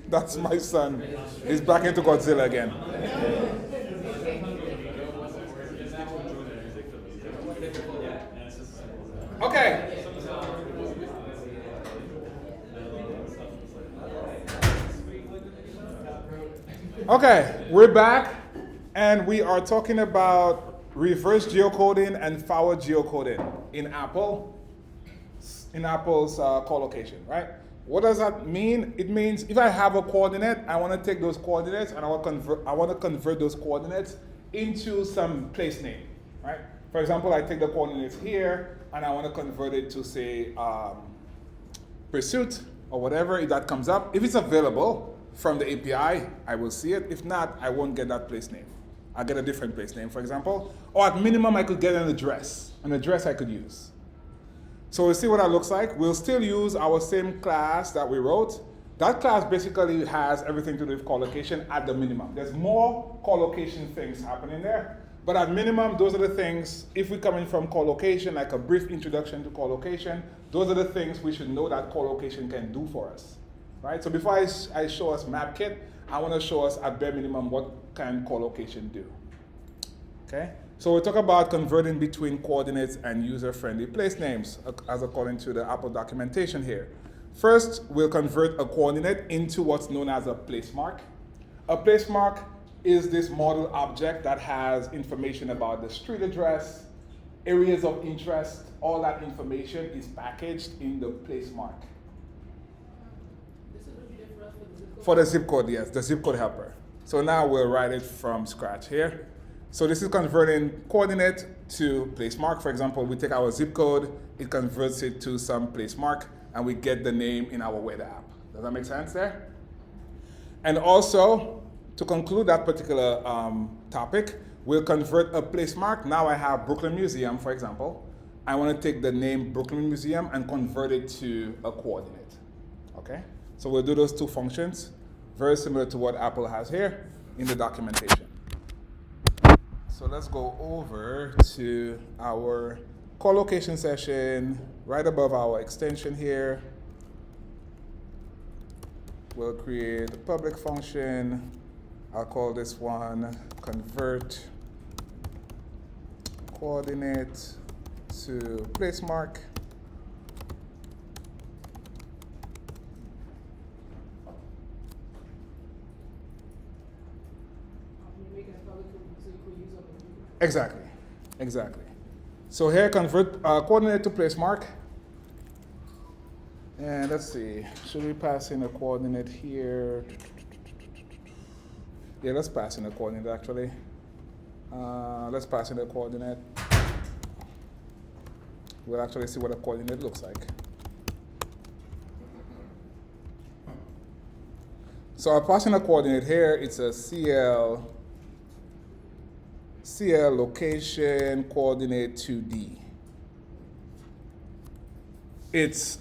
That's my son. He's back into Godzilla again. Okay. Okay, we're back, and we are talking about reverse geocoding and forward geocoding in Apple's CoreLocation, right? What does that mean? It means if I have a coordinate, I want to take those coordinates and I want to convert those coordinates into some place name, right? For example, I take the coordinates here and I want to convert it to say pursuit or whatever if that comes up. If it's available from the API, I will see it. If not, I won't get that place name. I'll get a different place name, for example. Or at minimum, I could get an address I could use. So we'll see what that looks like. We'll still use our same class that we wrote. That class basically has everything to do with CoreLocation at the minimum. There's more CoreLocation things happening there. But at minimum, those are the things, if we're coming from CoreLocation, like a brief introduction to CoreLocation, those are the things we should know that CoreLocation can do for us. Right? So before I show us MapKit, I want to show us at bare minimum what can CoreLocation do. Okay? So we'll talk about converting between coordinates and user-friendly place names, as according to the Apple documentation here. First, we'll convert a coordinate into what's known as a placemark. A placemark is this model object that has information about the street address, areas of interest. All that information is packaged in the placemark. For the zip code, yes, the zip code helper. So now we'll write it from scratch here. So this is converting coordinate to placemark. For example, we take our zip code, it converts it to some placemark, and we get the name in our weather app. Does that make sense there? And also, to conclude that particular topic, we'll convert a placemark. Now I have Brooklyn Museum, for example. I want to take the name Brooklyn Museum and convert it to a coordinate. Okay? So we'll do those two functions, very similar to what Apple has here in the documentation. So let's go over to our CoreLocation session right above our extension here. We'll create a public function. I'll call this one convert coordinate to placemark. Exactly. So here, convert coordinate to placemark. And let's see, should we pass in a coordinate here? Yeah, let's pass in a coordinate actually. Let's pass in a coordinate. We'll actually see what a coordinate looks like. So I'll pass in a coordinate here. It's a CL location coordinate 2D. It's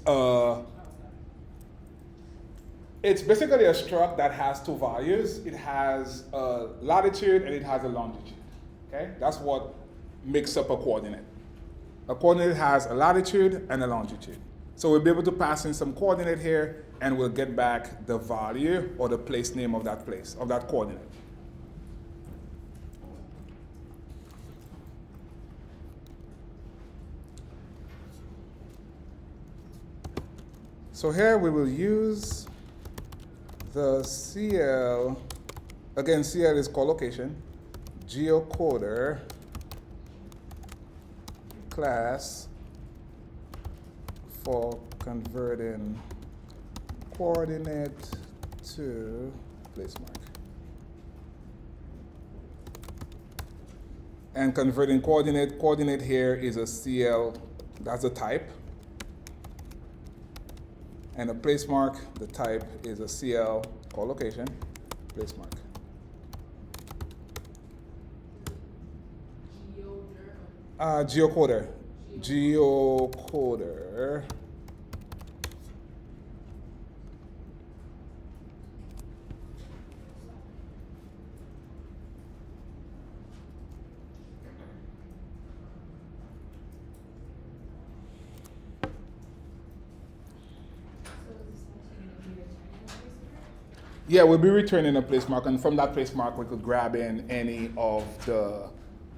basically a struct that has two values. It has a latitude and it has a longitude. Okay, that's what makes up a coordinate. A coordinate has a latitude and a longitude. So we'll be able to pass in some coordinate here, and we'll get back the value or the place name of that place, of that coordinate. So here we will use the CL, again CL is CoreLocation, Geo Coder class for converting coordinate to placemark. And converting coordinate here is a CL, that's a type. And a placemark, the type is a CL CoreLocation placemark. Geo Coder. Geo Coder. Yeah, we'll be returning a place mark, and from that place mark, we could grab in any of the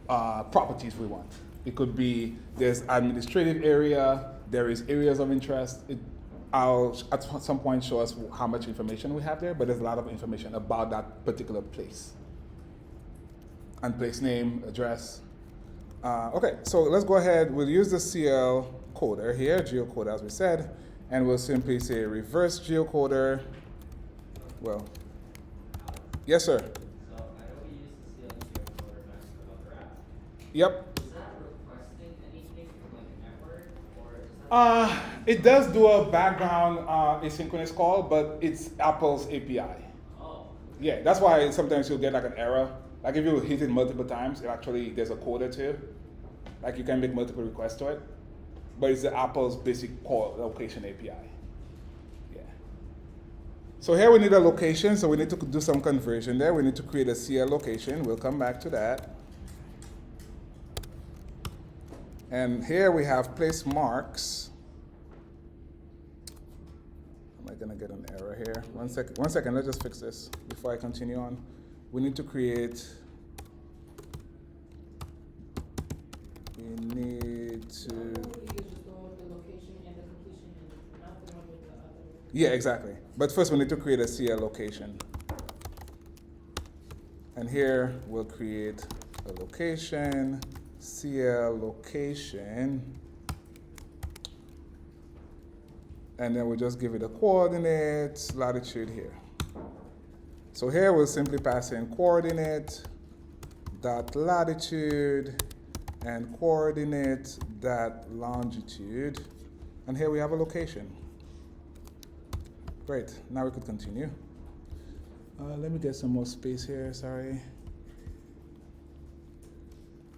properties we want. It could be there's administrative area, there is areas of interest. I'll at some point show us how much information we have there, but there's a lot of information about that particular place. And place name, address. Okay, so let's go ahead. We'll use the CL coder here, Geo Coder as we said, and we'll simply say reverse Geo Coder. Well, yes, sir. So I know we use the CL Geocoder next to the graph. Yep. Is that requesting anything from like a network, or is that? It does do a background asynchronous call, but it's Apple's API. Oh. Yeah, that's why sometimes you'll get like an error. Like if you hit it multiple times, there's a coder too. Like you can make multiple requests to it, but it's the Apple's basic CoreLocation API. Yeah. So here we need a location, so we need to do some conversion there. We need to create a CL location. We'll come back to that. And here we have place marks. Am I gonna get an error here? One second, let's just fix this before I continue on. We need to create, yeah, exactly. But first we need to create a CL location. And here we'll create a location, CL location, and then we'll just give it a coordinate, latitude here. So here we'll simply pass in coordinate dot latitude and coordinate dot longitude, and here we have a location. Great, now we could continue. Let me get some more space here, sorry.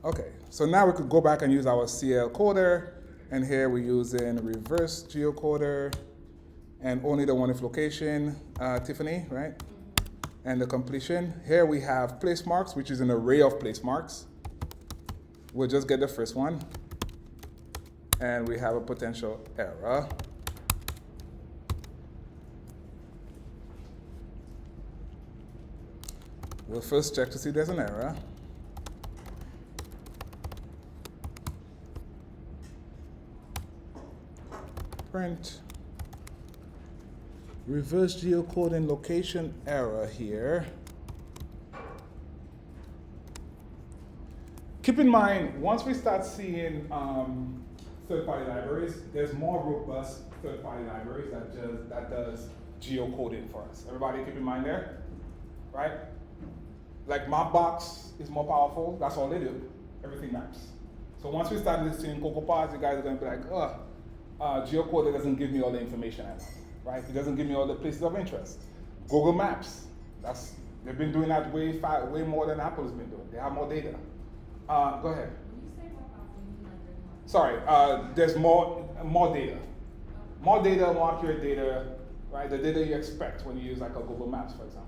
Okay, so now we could go back and use our CL coder, and here we're using reverse geocoder, and only the one if location, Tiffany, right? And the completion. Here we have place marks, which is an array of place marks. We'll just get the first one, and we have a potential error. We'll first check to see if there's an error. Print. Reverse geocoding location error here. Keep in mind, once we start seeing third-party libraries, there's more robust third-party libraries that does geocoding for us. Everybody keep in mind there, right? Like Mapbox is more powerful. That's all they do. Everything maps. So once we start listening CocoaPods, you guys are going to be like, Geocoder doesn't give me all the information I want. Right? It doesn't give me all the places of interest. Google Maps, they've been doing that way more than Apple's been doing. They have more data. Go ahead. Sorry, there's more data. More data, more accurate data, right? The data you expect when you use like a Google Maps, for example.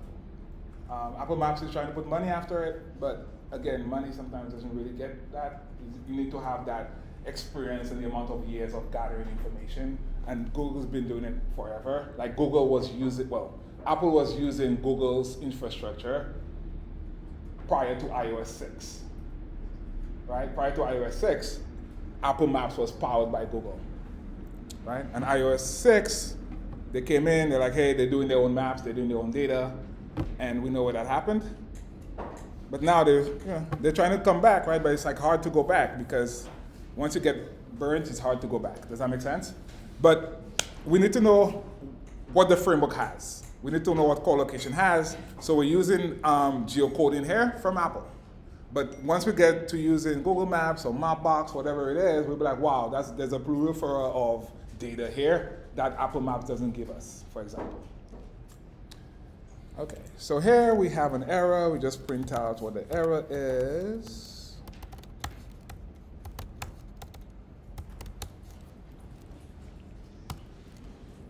Apple Maps is trying to put money after it, but again, money sometimes doesn't really get that. You need to have that experience and the amount of years of gathering information. And Google's been doing it forever. Like Apple was using Google's infrastructure prior to iOS 6. Right? Prior to iOS 6, Apple Maps was powered by Google. Right? And iOS 6, they came in, they're like, hey, they're doing their own maps, they're doing their own data, and we know where that happened. But now they're trying to come back, right? But it's like hard to go back because once you get burnt, it's hard to go back. Does that make sense? But we need to know what the framework has. We need to know what CoreLocation has. So we're using geocoding here from Apple. But once we get to using Google Maps or Mapbox, whatever it is, we'll be like, wow, there's a plethora of data here that Apple Maps doesn't give us, for example. Okay, so here we have an error. We just print out what the error is.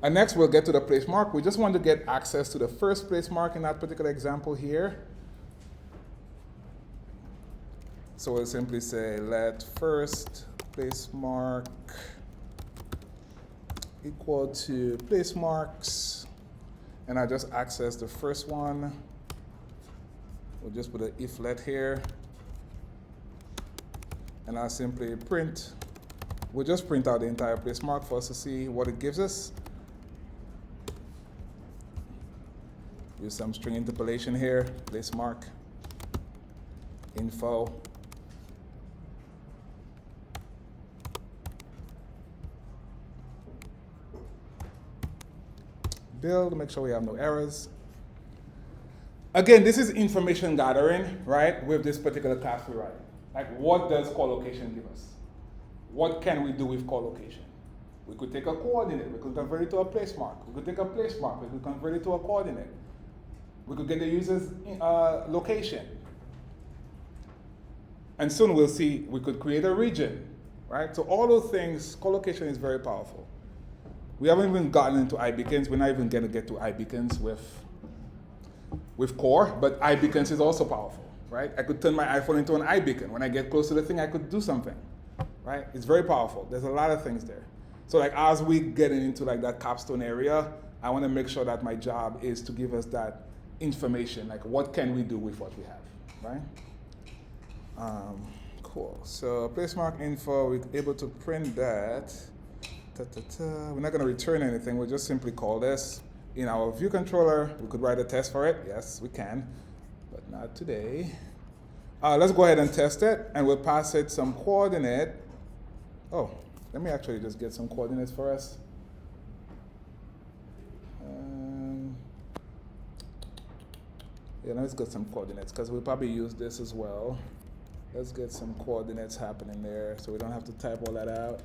And next we'll get to the place mark. We just want to get access to the first place mark in that particular example here. So we'll simply say let first place mark equal to place marks. and I just access the first one. We'll just put an if-let here, and I'll simply print. We'll just print out the entire placemark for us to see what it gives us. Use some string interpolation here, placemark, info. Build, make sure we have no errors. Again, this is information gathering, right, with this particular class we write. Like, what does CoreLocation give us? What can we do with CoreLocation? We could take a coordinate, we could convert it to a placemark. We could take a placemark, we could convert it to a coordinate. We could get the user's location. And soon we'll see, we could create a region, right? So all those things, CoreLocation is very powerful. We haven't even gotten into iBeacons. We're not even going to get to iBeacons with Core, but iBeacons is also powerful, right? I could turn my iPhone into an iBeacon. When I get close to the thing, I could do something, right? It's very powerful. There's a lot of things there. So like as we get into like that capstone area, I want to make sure that my job is to give us that information, like what can we do with what we have, right? Cool. So placemark info, we're able to print that. We're not going to return anything. We'll just simply call this. In our view controller, we could write a test for it. Yes, we can, but not today. Let's go ahead and test it, and we'll pass it some coordinate. Oh, let me actually just get some coordinates for us. Yeah, let's get some coordinates, because we'll probably use this as well. Let's get some coordinates happening there, so we don't have to type all that out.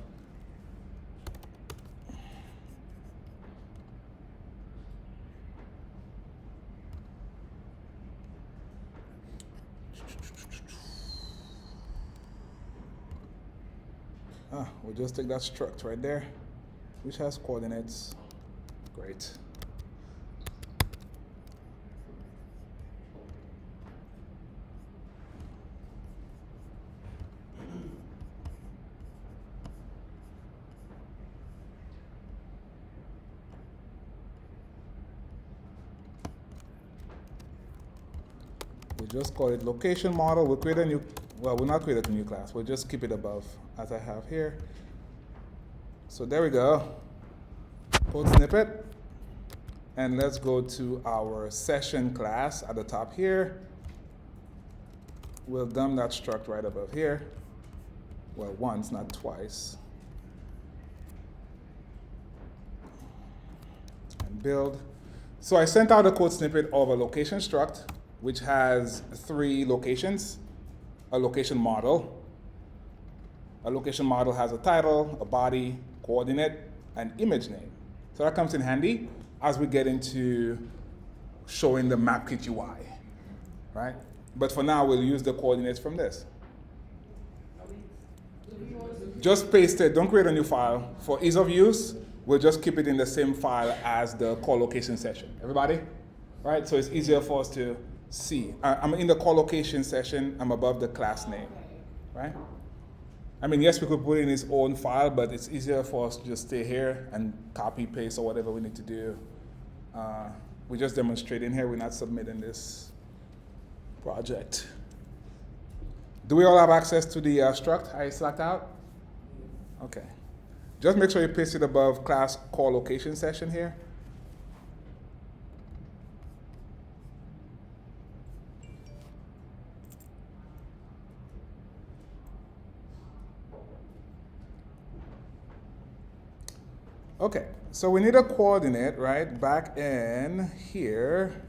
We'll just take that struct right there, which has coordinates. Great. We'll just call it location model. We'll create a new, well, we'll not create a new class. We'll just keep it above as I have here. So there we go. Code snippet. And let's go to our session class at the top here. We'll dump that struct right above here. Well, once, not twice. And build. So I sent out a code snippet of a location struct, which has 3 locations, a location model. A location model has a title, a body, coordinate, and image name. So that comes in handy as we get into showing the MapKit UI, right? But for now, we'll use the coordinates from this. Just paste it, don't create a new file. For ease of use, we'll just keep it in the same file as the CoreLocation session. Everybody? Right, so it's easier for us to see. I'm in the CoreLocation session, I'm above the class name, right? I mean, yes, we could put it in its own file, but it's easier for us to just stay here and copy, paste, or whatever we need to do. We're just demonstrating here, we're not submitting this project. Do we all have access to the struct I select out? Okay. Just make sure you paste it above class CoreLocation session here. Okay, so we need a coordinate, right? Back in here,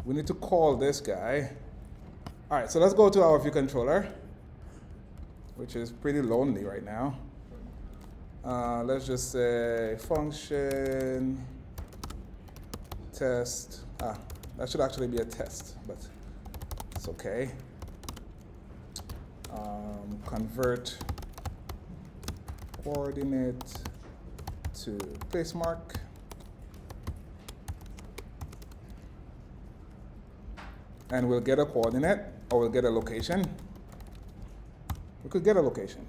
we need to call this guy. All right, so let's go to our view controller, which is pretty lonely right now. Let's just say function test. That should actually be a test, but it's okay. Convert coordinate to placemark. And we'll get a coordinate, or we'll get a location. We could get a location.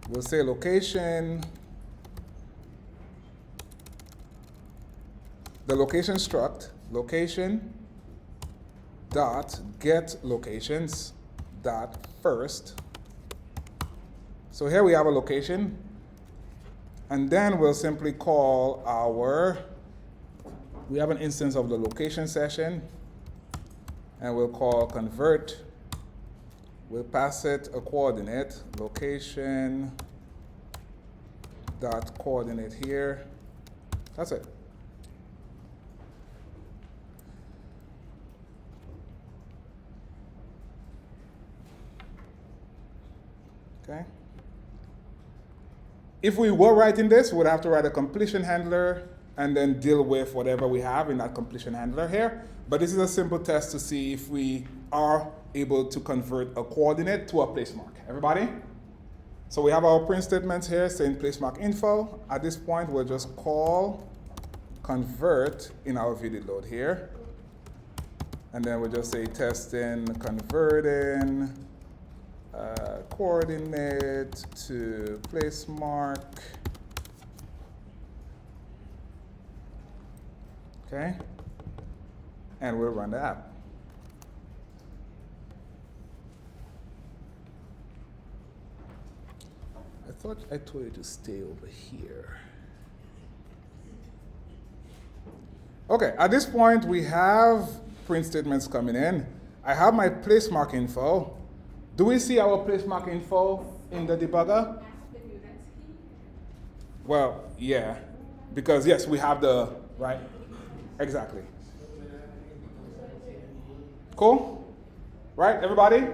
We'll say location, the location struct, location dot get locations dot first. So here we have a location, and then we'll simply call our, we have an instance of the location session, and we'll call convert. We'll pass it a coordinate, location dot coordinate here. That's it. Okay. If we were writing this, we'd have to write a completion handler and then deal with whatever we have in that completion handler here. But this is a simple test to see if we are able to convert a coordinate to a placemark. Everybody? So we have our print statements here saying placemark info. At this point, we'll just call convert in our View Delegate load here. And then we'll just say testing, converting, coordinate to placemark. Okay? And we'll run the app. I thought I told you to stay over here. Okay, at this point we have print statements coming in. I have my placemark info. Do we see our placemark info in the debugger? Well, yeah, because yes, we have the, right? Exactly. Cool? Right, everybody?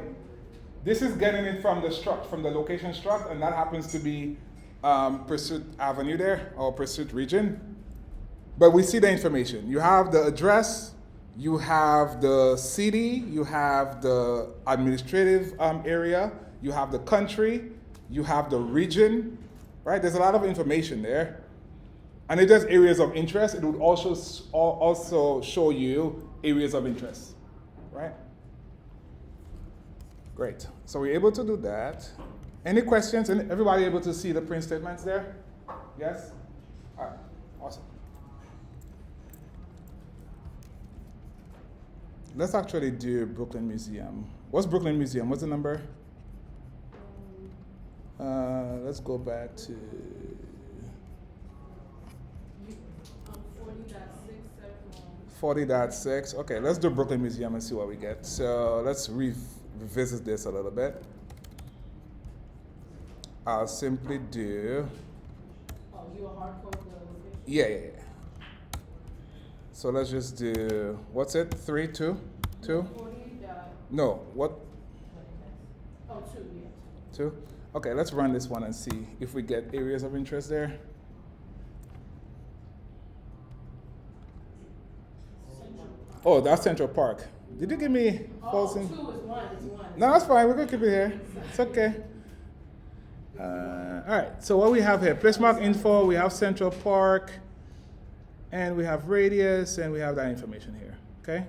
This is getting it from the struct, from the location struct, and that happens to be Pursuit Avenue there, or Pursuit Region. But we see the information. You have the address, you have the city, you have the administrative area, you have the country, you have the region, right? There's a lot of information there. And it does areas of interest. It would also show you areas of interest, right? Great. So we're able to do that. Any questions? Everybody able to see the print statements there? Yes? All right. Awesome. Let's actually do Brooklyn Museum. What's Brooklyn Museum? What's the number? Let's go back to 40.6. Okay, let's do Brooklyn Museum and see what we get. So let's revisit this a little bit. I'll simply do. Oh, you a hard code the location? Yeah. So let's just do, what's it? 3, 2, 2? 40. No, what? Oh, 2, yeah. 2? Okay, let's run this one and see if we get areas of interest there. Oh, that's Central Park. Did you give me false? 2 is 1. It's 1. No, that's fine. We're going to keep it here. It's okay. All right. So what we have here, Placemark info, we have Central Park, and we have radius, and we have that information here. Okay?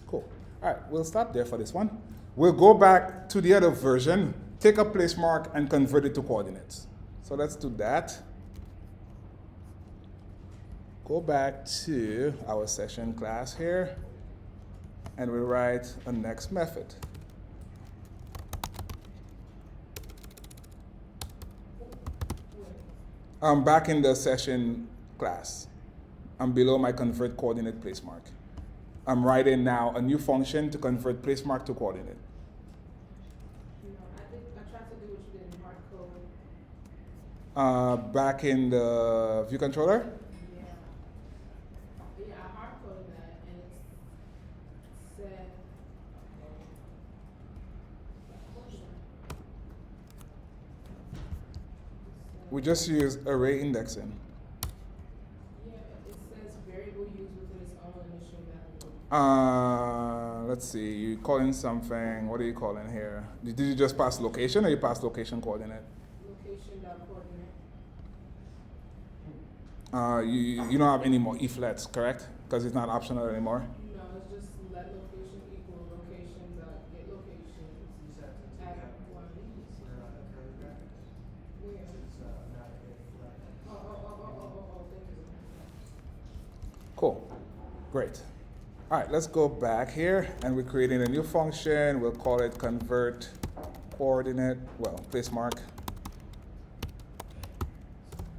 Cool. All right. We'll stop there for this one. We'll go back to the other version, take a placemark, and convert it to coordinates. So let's do that. Go back to our session class here, and we write a next method. I'm back in the session class. I'm below my convert coordinate placemark. I'm writing now a new function to convert placemark to coordinate. No, I tried to do what you did in hard code. Back in the view controller? Yeah, I hard coded that, and it said. We just use array indexing. Yeah, it says variable used with its own initial value. Let's see, you calling something, what are you calling here? Did you just pass location or you pass location coordinate? Location dot coordinate. You don't have any more iflets, correct? Because it's not optional anymore. No, it's just let location equal location dot get location. At 1. Cool. Great. All right, let's go back here, and we're creating a new function. We'll call it convert coordinate, well, placemark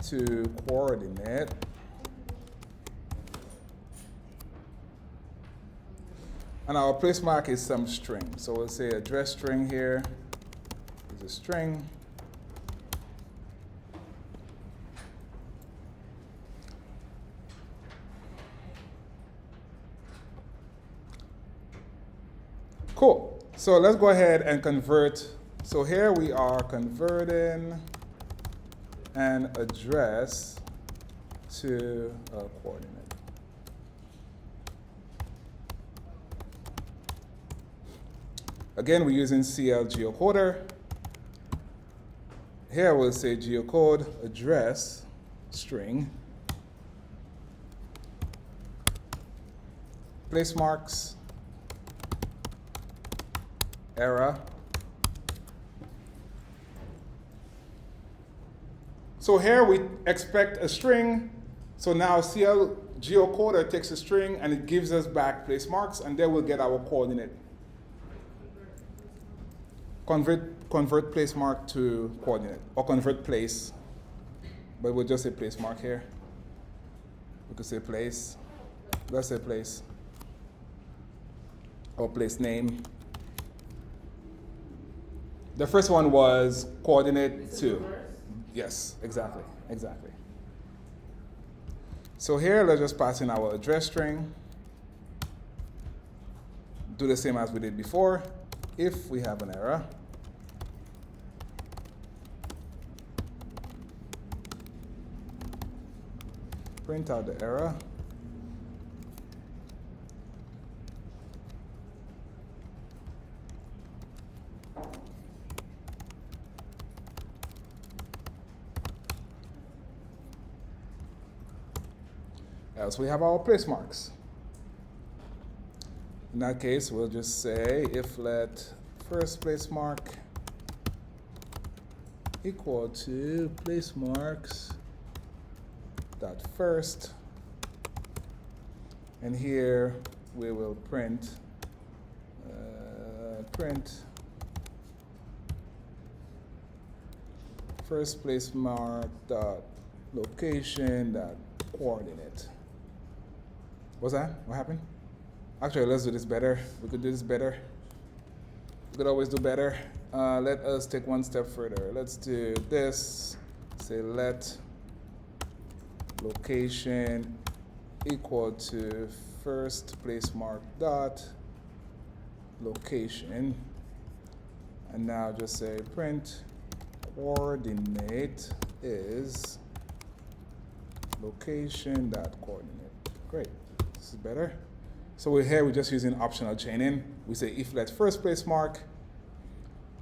to coordinate. And our placemark is some string. So we'll say address string here is a string. Cool. So let's go ahead and convert. So here we are converting an address to a coordinate. Again, we're using CL Geo Coder. Here we'll say geocode address string placemarks error. So here we expect a string. So now CL Geo Coder takes a string and it gives us back placemarks, and then we'll get our coordinate. Convert placemark to coordinate, or convert place, but we'll just say placemark here. We could say place. Let's say place, or place name. The first one was coordinate 2. Yes, exactly, exactly. So here, let's just pass in our address string. Do the same as we did before. If we have an error, print out the error. Else we have our place marks. In that case, we'll just say if let first place mark equal to place marks dot first, and here we will print first place mark dot location dot coordinate. What's that? What happened? Actually, let's do this better. We could do this better. We could always do better. Let us take one step further. Let's do this. Say let location equal to first place mark dot location. And now just say print coordinate is location dot coordinate. Great. This is better. So we're just using optional chaining. We say if let first place mark,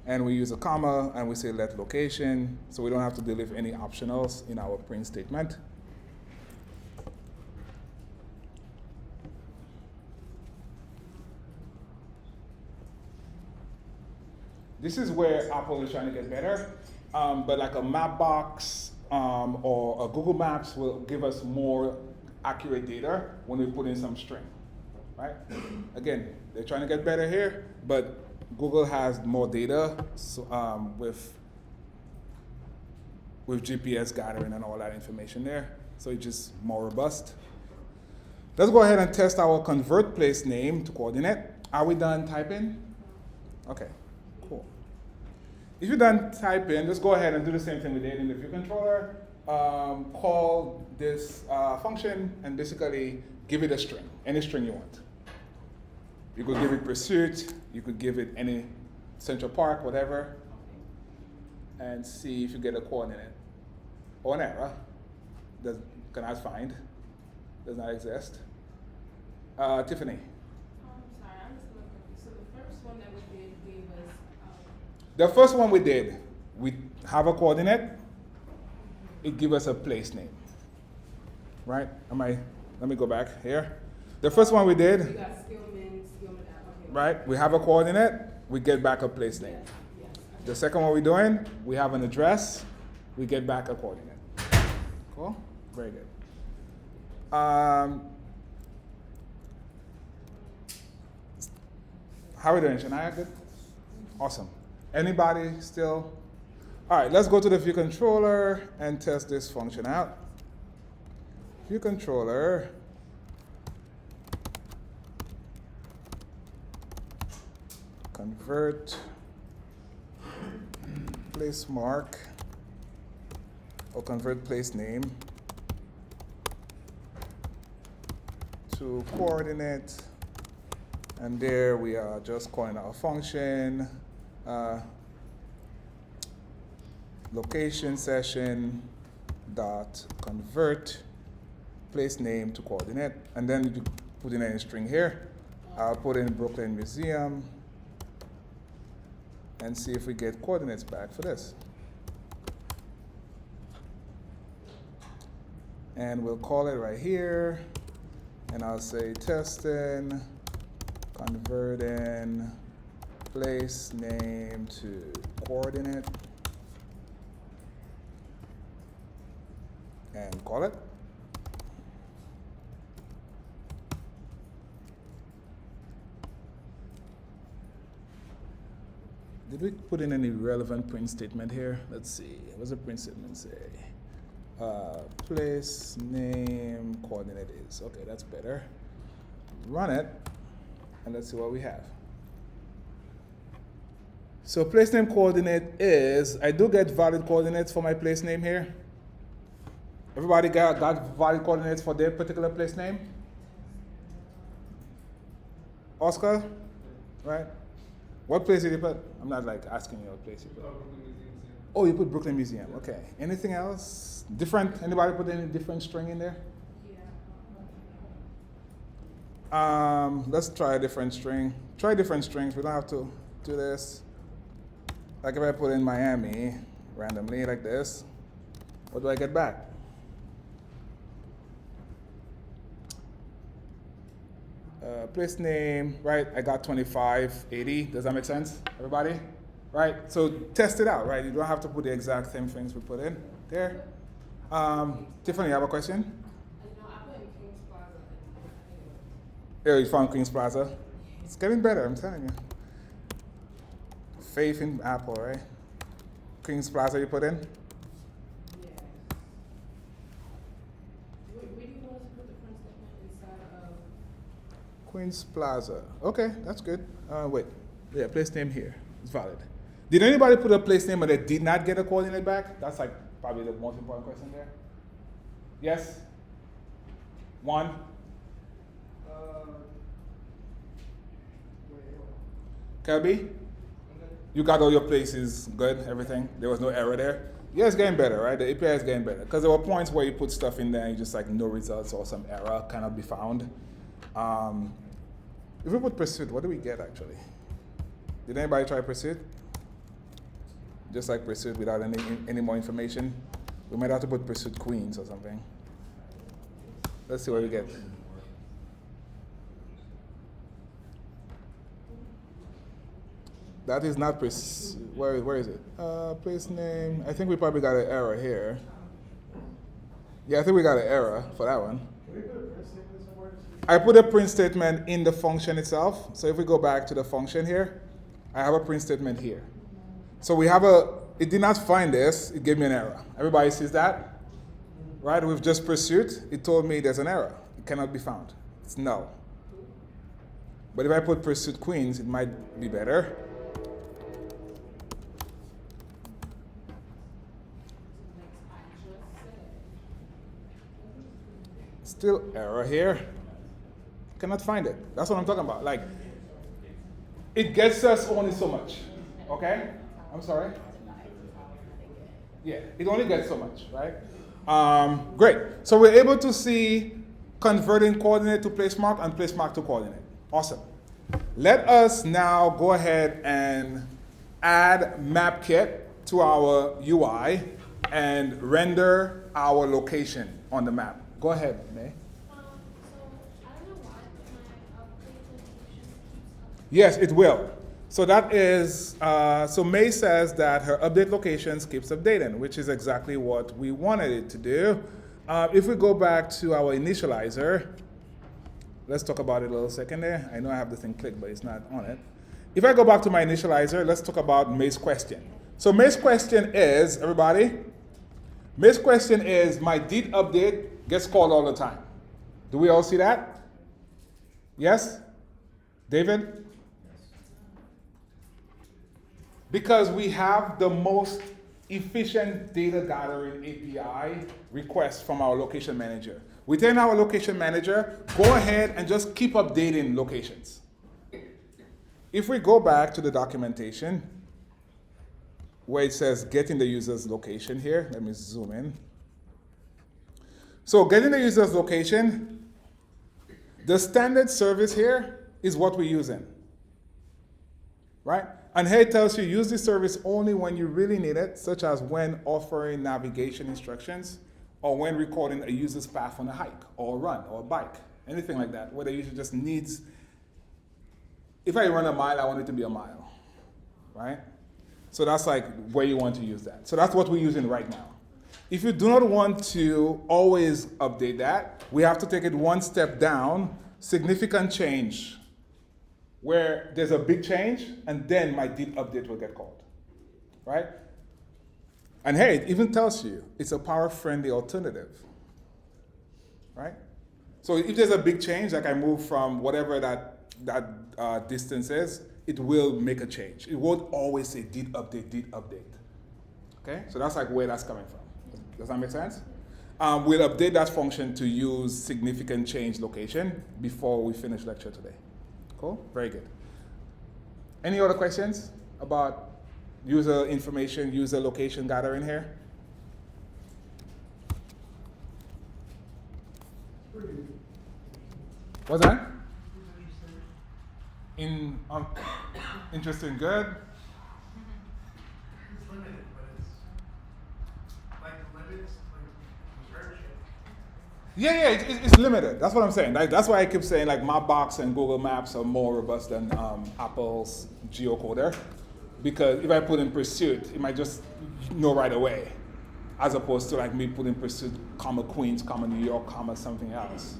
and we use a comma, and we say let location, so we don't have to delete any optionals in our print statement. This is where Apple is trying to get better, but like a Mapbox or a Google Maps will give us more accurate data when we put in some string, right? Again, they're trying to get better here, but Google has more data with GPS gathering and all that information there, so it's just more robust. Let's go ahead and test our convert place name to coordinate. Are we done typing? Okay, cool. If you're done typing, let's go ahead and do the same thing we did in the view controller. Call this function and basically give it a string, any string you want. You could give it pursuit, you could give it any Central Park, whatever, and see if you get a coordinate or an error that cannot find, does not exist. Tiffany. I'm sorry, I'm just looking. So the first one that we did gave us. The first one we did, we have a coordinate, it gives us a place name, right? Let me go back here. The first one we did, You got Skillman app. Okay. right? We have a coordinate, we get back a place name. Yes. The second one we're doing, we have an address, we get back a coordinate. Cool? Very good. How are we doing, Shania? Good? Awesome. Anybody still? All right, let's go to the view controller and test this function out. View controller. Convert Placemark or convert place name to coordinate, and there we are just calling our function location session dot convert place name to coordinate, and then you put in any string here. I'll put in Brooklyn Museum and see if we get coordinates back for this. And we'll call it right here, and I'll say testing, converting place name to coordinate, and call it. Did we put in any relevant print statement here? Let's see. What does the print statement say? Place name coordinate is. Okay, that's better. Run it, and let's see what we have. So place name coordinate is, I do get valid coordinates for my place name here. Everybody got valid coordinates for their particular place name? Oscar? Right? What place did you put? I'm not like asking you what place you put. Oh, you put Brooklyn Museum. Okay. Anything else? Different? Anybody put any different string in there? Let's try a different string. Try different strings. We don't have to do this. Like if I put in Miami randomly like this, what do I get back? Place name, right? I got 2580. Does that make sense, everybody? Right? So test it out, right? You don't have to put the exact same things we put in there. Tiffany, you have a question? No, I put in Kings Plaza. Yeah, you found Queens Plaza. It's getting better, I'm telling you. Faith in Apple, right? Queens Plaza you put in? Yeah. Where do you want us to put the print statement inside of? Queens Plaza. Okay, that's good. Wait. Yeah, place name here. It's valid. Did anybody put a place name but they did not get a coordinate back? That's like probably the most important question there. Yes? One? Kelby? You got all your places good, everything? There was no error there? Yeah, it's getting better, right? The API is getting better. Because there were points where you put stuff in there and you just like no results or some error cannot be found. If we put pursuit, what do we get actually? Did anybody try pursuit? Just like pursuit without any more information? We might have to put pursuit queens or something. Let's see what we get. That is not where is it? Place name. I think we probably got an error here. Yeah, I think we got an error for that one. I put a print statement in the function itself. So if we go back to the function here, I have a print statement here. So we have it did not find this, it gave me an error. Everybody sees that? Right, with just pursuit, it told me there's an error. It cannot be found. It's null. But if I put pursuit queens, it might be better. Still error here. Cannot find it. That's what I'm talking about. Like, it gets us only so much. Okay? I'm sorry? Yeah, it only gets so much, right? Great. So we're able to see converting coordinate to placemark and placemark to coordinate. Awesome. Let us now go ahead and add MapKit to our UI and render our location on the map. Go ahead, May. Yes, it will. So that is, so May says that her update locations keeps updating, which is exactly what we wanted it to do. If we go back to our initializer, let's talk about it a little second there. I know I have the thing clicked, but it's not on it. If I go back to my initializer, let's talk about Maze question. So Maze question is, everybody, Maze question is my did update gets called all the time. Do we all see that? Yes? David? Because we have the most efficient data gathering API request from our location manager. Within our location manager, go ahead and just keep updating locations. If we go back to the documentation, where it says getting the user's location here, let me zoom in. So getting the user's location, the standard service here is what we're using, right? And here it tells you use this service only when you really need it, such as when offering navigation instructions or when recording a user's path on a hike or a run or a bike, anything like that, where the user just needs, if I run a mile, I want it to be a mile, right? So that's like where you want to use that. So that's what we're using right now. If you do not want to always update that, we have to take it one step down, significant change, where there's a big change, and then my did update will get called, right? And hey, it even tells you it's a power-friendly alternative, right? So if there's a big change, like I move from whatever that distance is, it will make a change. It won't always say did update, okay? So that's like where that's coming from. Does that make sense? We'll update that function to use significant change location before we finish lecture today. Cool, very good. Any other questions about user information, user location gathering here? What's that? Interesting, good. It's limited, but it's like limits, like restriction. Yeah, it's limited. That's what I'm saying. That's why I keep saying like Mapbox and Google Maps are more robust than Apple's Geo Coder, because if I put in pursuit, it might just know right away, as opposed to like me putting pursuit, comma Queens, comma New York, comma something else,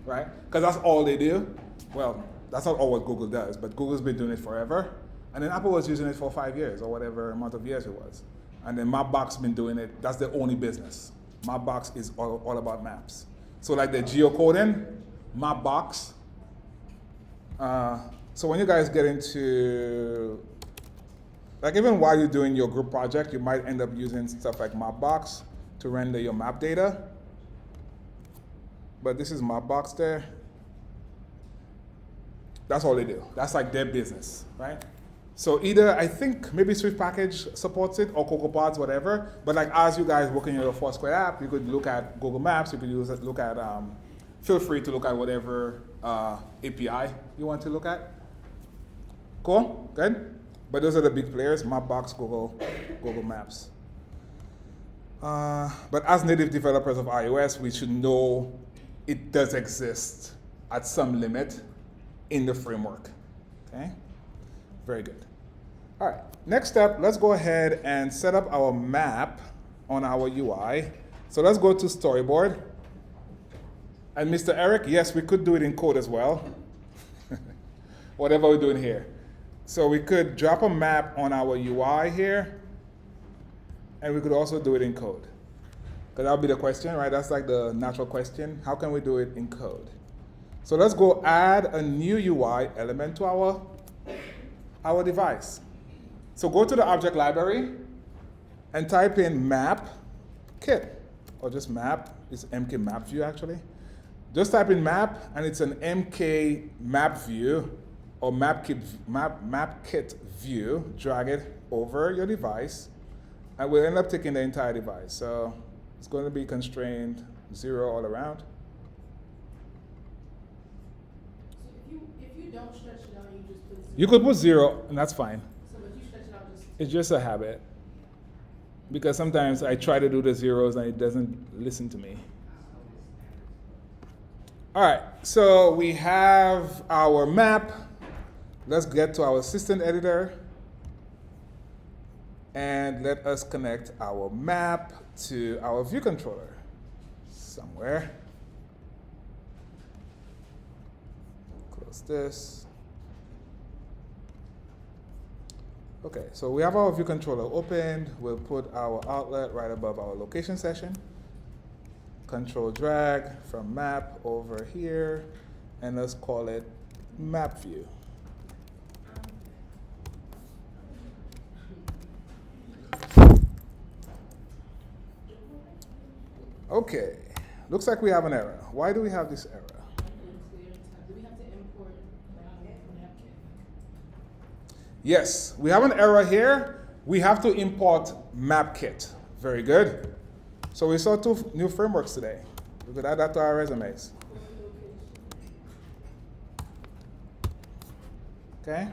right? Because that's all they do. Well, that's not all what Google does, but Google's been doing it forever, and then Apple was using it for 5 years or whatever amount of years it was, and then Mapbox been doing it. That's their only business. Mapbox is all about maps. So like the geocoding, Mapbox. So when you guys get into, like even while you're doing your group project, you might end up using stuff like Mapbox to render your map data. But this is Mapbox there. That's all they do. That's like their business, right? So either, I think maybe Swift Package supports it or CocoaPods, whatever. But like as you guys working on your Foursquare app, you could look at Google Maps. You could look at, feel free to look at whatever API you want to look at. Cool, good. But those are the big players: Mapbox, Google Maps. But as native developers of iOS, we should know it does exist at some limit in the framework. Okay, very good. All right, next step, let's go ahead and set up our map on our UI. So let's go to storyboard. And Mr. Eric, yes, we could do it in code as well. Whatever we're doing here. So we could drop a map on our UI here, and we could also do it in code. Because that would be the question, right? That's like the natural question. How can we do it in code? So let's go add a new UI element to our device. So go to the object library and type in MapKit, or just map. It's MK map view actually. Just type in map, and it's an MK map view or MapKit view. Drag it over your device, and we'll end up taking the entire device. So it's going to be constrained 0 all around. So if you don't stretch it out, you just put 0. You could put 0, and that's fine. So if you stretch it out, just. It's just a habit. Because sometimes I try to do the zeros and it doesn't listen to me. All right, so we have our map. Let's get to our assistant editor. And let us connect our map to our view controller somewhere. Close this. Okay, so we have our view controller opened. We'll put our outlet right above our location session. Control drag from map over here, and let's call it map view. Okay, looks like we have an error. Why do we have this error? Do we have to import MapKit? Yes, we have an error here. We have to import MapKit. Very good. So we saw 2 new frameworks today. We could add that to our resumes. Okay?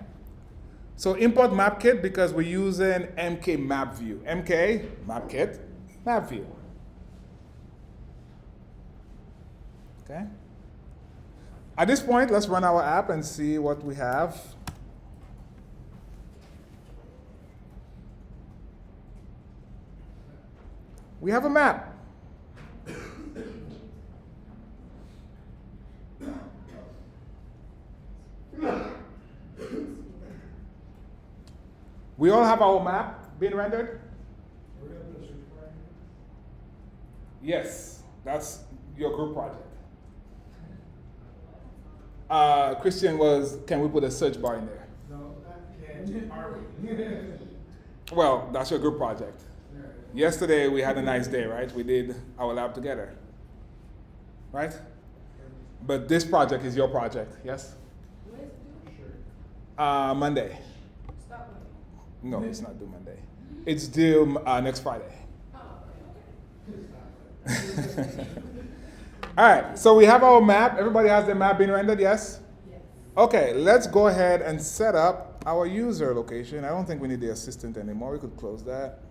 So import MapKit because we're using MK Map View. MK, MapKit, Map View. Okay? At this point, let's run our app and see what we have. We have a map. We all have our map being rendered? Yes, that's your group project. Christian was, can we put a search bar in there? No, can't, are we? Well, that's your group project. Yesterday we had a nice day, right? We did our lab together, right? But this project is your project, yes? When is it due? Sure. Monday. Stop Monday. No, it's not due Monday. It's due next Friday. Oh, okay. All right, so we have our map. Everybody has their map being rendered, yes? Yes. Okay, let's go ahead and set up our user location. I don't think we need the assistant anymore. We could close that.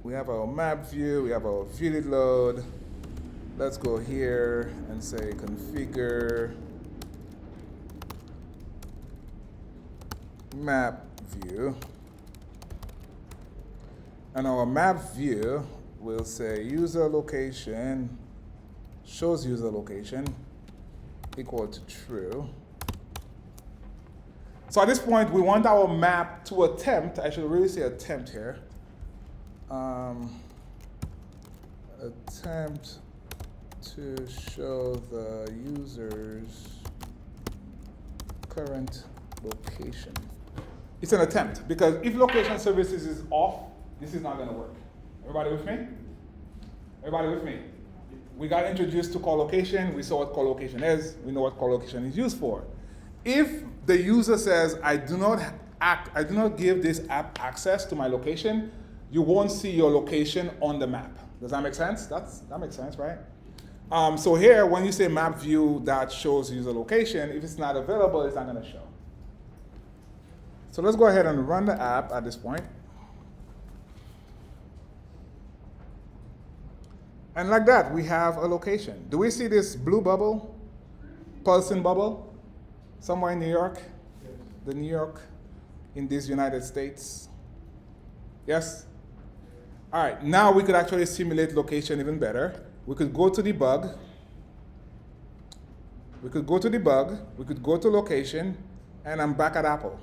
We have our map view. We have our view load. Let's go here and say configure map view. And our map view will say user location shows user location equal to true. So at this point, we want our map to attempt, I should really say attempt here. Attempt to show the user's current location. It's an attempt, because if location services is off, this is not going to work. Everybody with me? Everybody with me? We got introduced to CoreLocation. We saw what CoreLocation is. We know what CoreLocation is used for. If the user says, I do not give this app access to my location, you won't see your location on the map. Does that make sense? That makes sense, right? So here, when you say map view that shows user location, if it's not available, it's not going to show. So let's go ahead and run the app at this point. And like that, we have a location. Do we see this blue bubble? Pulsing bubble? Somewhere in New York? Yes. The New York in these United States? Yes? All right, now we could actually simulate location even better. We could go to debug. We could go to debug. We could go to location, and I'm back at Apple.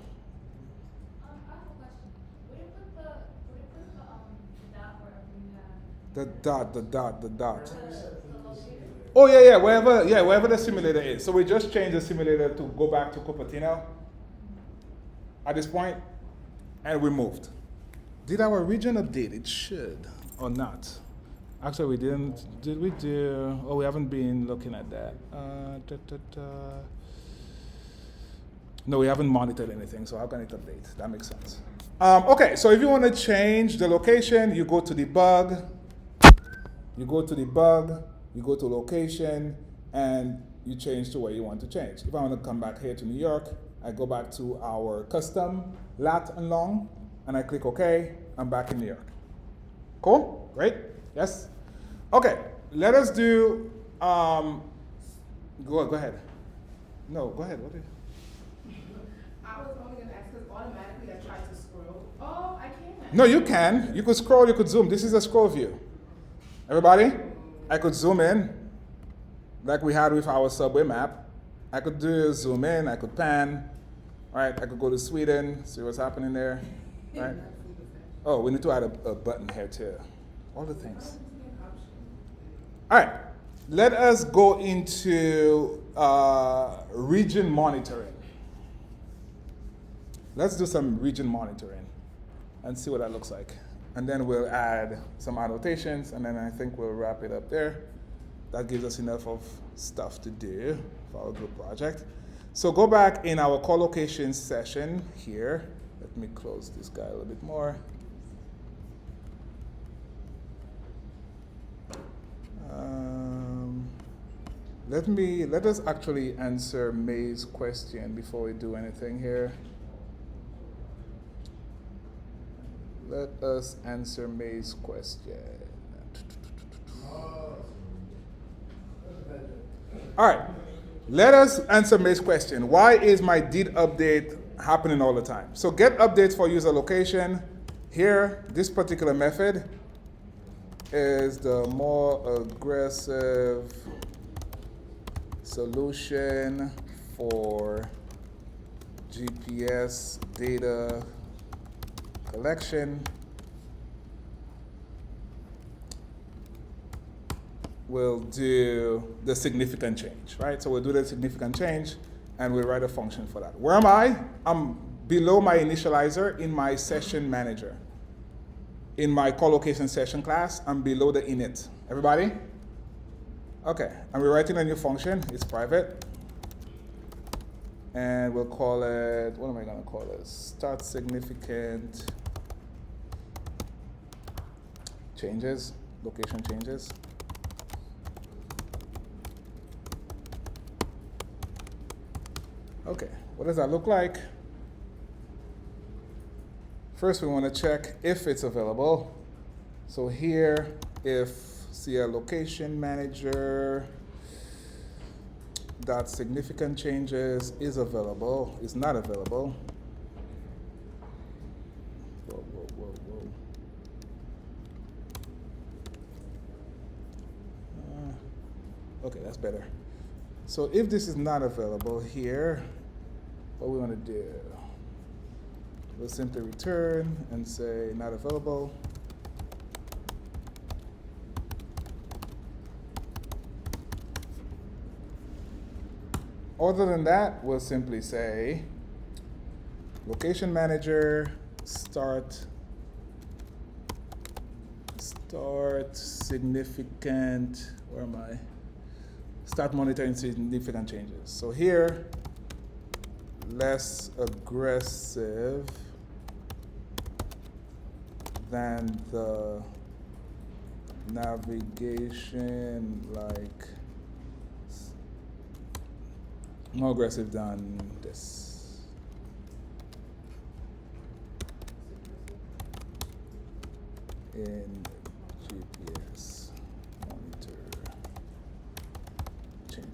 I have a question. Would it put the dot wherever you have The dot. the locator? Oh yeah, wherever the simulator is. So we just changed the simulator to go back to Cupertino at this point, and we moved. Did our region update? It should, or not. Actually, we didn't. Did we do? Oh, we haven't been looking at that. No, we haven't monitored anything, so how can it update? That makes sense. Okay, so if you want to change the location, you go to debug. You go to debug, you go to location, and you change to where you want to change. If I want to come back here to New York, I go back to our custom lat and long, and I click OK. I'm back in New York. Cool? Great? Yes? Okay, let us do, go ahead. No, go ahead. What is? I was only going to ask because automatically I tried to scroll. Oh, I can't. No, you can. You could scroll, you could zoom. This is a scroll view. Everybody? I could zoom in, like we had with our subway map. I could do zoom in, I could pan, right? I could go to Sweden, see what's happening there, right? Oh, we need to add a button here too. All the things. All right, let us go into region monitoring. Let's do some region monitoring and see what that looks like. And then we'll add some annotations, and then I think we'll wrap it up there. That gives us enough of stuff to do for our group project. So go back in our CoreLocation session here. Let me close this guy a little bit more. Let us actually answer May's question before we do anything here. Let us answer May's question. All right, let us answer May's question. Why is my did update happening all the time? So get updates for user location. Here, this particular method is the more aggressive solution for GPS data collection. We'll do the significant change, right? So we'll do the significant change, and we'll write a function for that. Where am I? I'm below my initializer in my session manager. In my CoreLocation session class, I'm below the init. Everybody? Okay, and we're writing a new function. It's private. And we'll call it, what am I gonna call it? Start significant changes, location changes. Okay, what does that look like? First, we want to check if it's available. So here, if CL location manager dot significant changes is available, is not available. Whoa. Okay, that's better. So if this is not available here, what we want to do, we'll simply return and say not available. Other than that, we'll simply say location manager start significant, where am I? Start monitoring significant changes. So here, less aggressive than the navigation, like more aggressive than this. In GPS monitor change.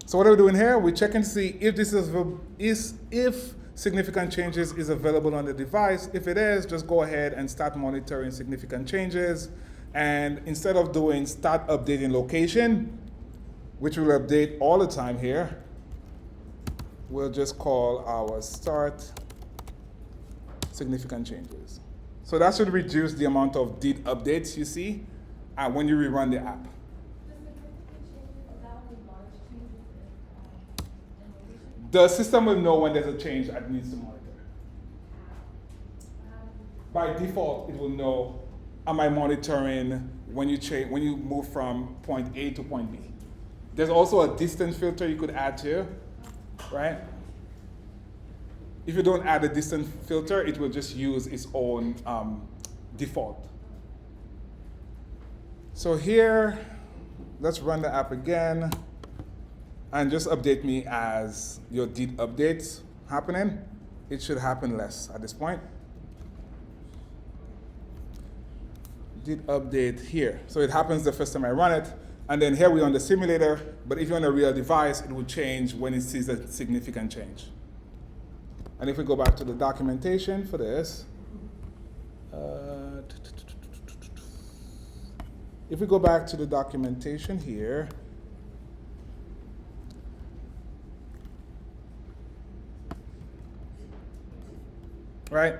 So what are we doing here? We're checking to see if this if significant changes is available on the device. If it is, just go ahead and start monitoring significant changes. And instead of doing start updating location, which will update all the time here, we'll just call our start significant changes. So that should reduce the amount of did updates you see when you rerun the app. The system will know when there's a change that needs to monitor. By default, it will know, am I monitoring when you move from point A to point B? There's also a distance filter you could add too, right? If you don't add a distance filter, it will just use its own default. So here, let's run the app again and just update me as your did updates happening. It should happen less at this point. Did update here. So it happens the first time I run it, and then here we're on the simulator, but if you're on a real device, it will change when it sees a significant change. And if we go back to the documentation for this, If we go back to the documentation here, right?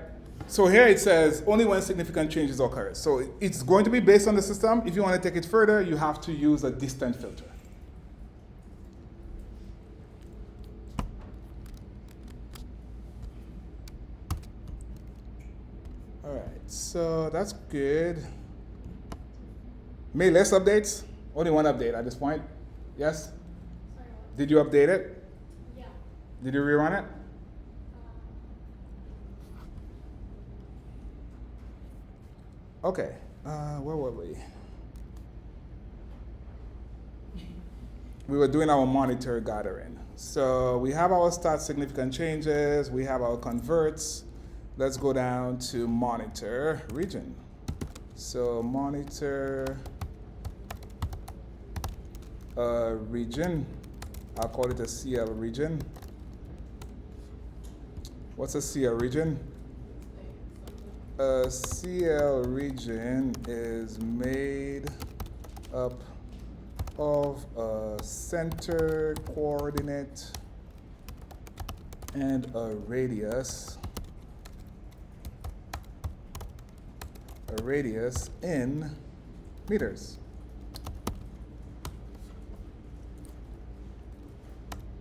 So here it says only when significant changes occur. So it's going to be based on the system. If you want to take it further, you have to use a distant filter. All right, so that's good. Made less updates? Only one update at this point. Yes? Sorry, what? Did you update it? Yeah. Did you rerun it? Okay, where were we? We were doing our monitor gathering. So we have our start significant changes, we have our converts. Let's go down to monitor region. So monitor region, I'll call it a CL region. What's a CL region? A CL region is made up of a center coordinate and a radius in meters.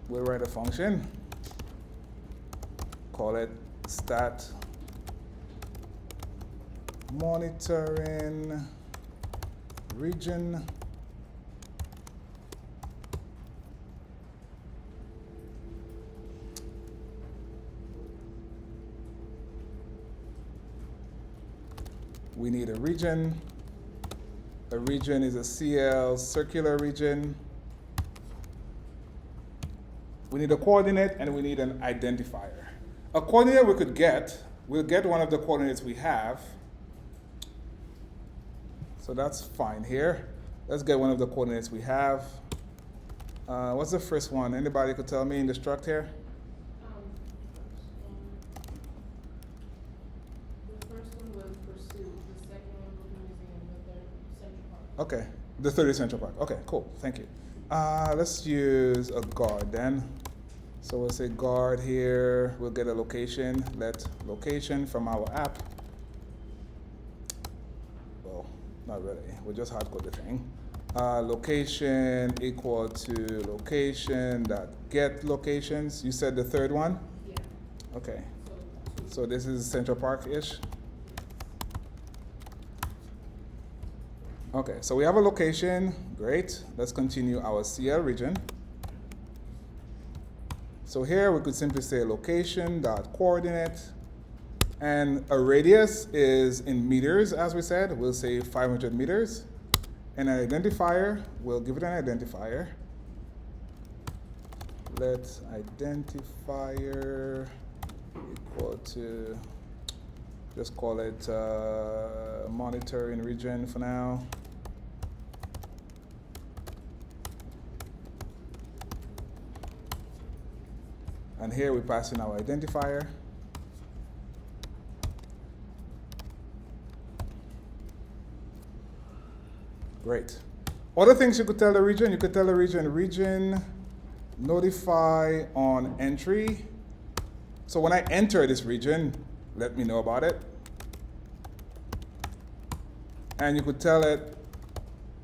We'll write a function, call it stat monitoring region we need a region. A region is a CL circular region. We need a coordinate and we need an identifier. A coordinate we'll get one of the coordinates we have. So that's fine here. Let's get one of the coordinates we have. What's the first one? Anybody could tell me in the struct here? The first one was pursuit. The second one was museum. The third, Central Park. Okay, the third is Central Park. Okay, cool, thank you. Let's use a guard then. So we'll say guard here, we'll get a location, let location from our app. Well, not really, we'll just hardcode the thing. Location equal to location dot get locations. You said the third one? Yeah. Okay, so this is Central Park-ish? Okay, so we have a location, great. Let's continue our CL region. So here we could simply say location dot coordinate, and a radius is in meters, as we said. We'll say 500 meters. And an identifier, we'll give it an identifier. Let identifier equal to, just call it monitoring region for now. And here we pass in our identifier. Great. Other things you could tell the region, region notify on entry. So when I enter this region, let me know about it. And you could tell it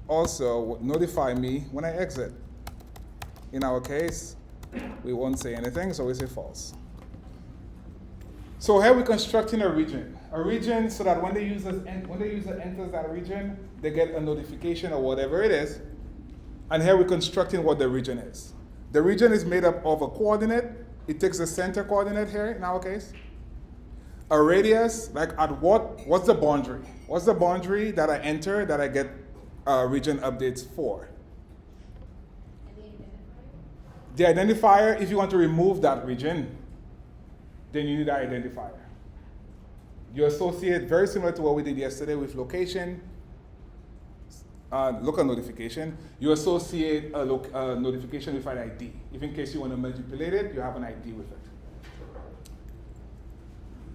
also notify me when I exit. In our case, we won't say anything, so we say false. So here we're constructing a region so that when the user enters that region, they get a notification or whatever it is. And here we're constructing what the region is. The region is made up of a coordinate. It takes the center coordinate here in our case. A radius, like at what's the boundary? What's the boundary that I enter that I get region updates for? The identifier, if you want to remove that region, then you need that identifier. You associate, very similar to what we did yesterday with location, local notification, you associate a notification with an ID. If in case you want to manipulate it, you have an ID with it.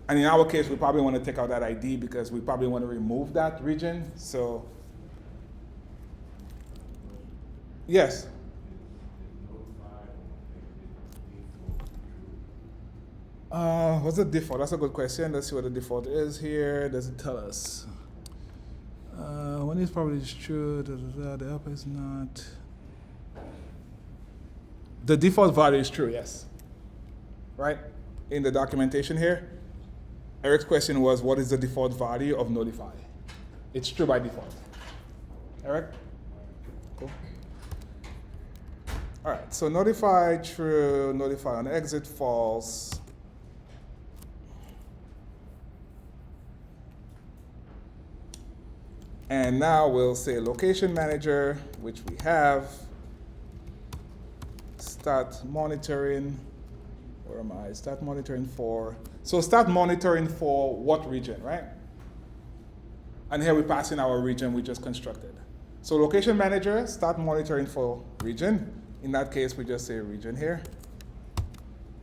And in our case, we probably want to take out that ID because we probably want to remove that region. So Yes. What's the default? That's a good question. Let's see what the default is here. Does it tell us? When is probably true, the upper is not. The default value is true, yes. Right? In the documentation here, Eric's question was, what is the default value of notify? It's true by default. Eric? Cool. All right, so notify true, notify on exit false. And now we'll say location manager, which we have. Start monitoring. Where am I? Start monitoring for. So start monitoring for what region, right? And here we pass in our region we just constructed. So location manager, start monitoring for region. In that case, we just say region here.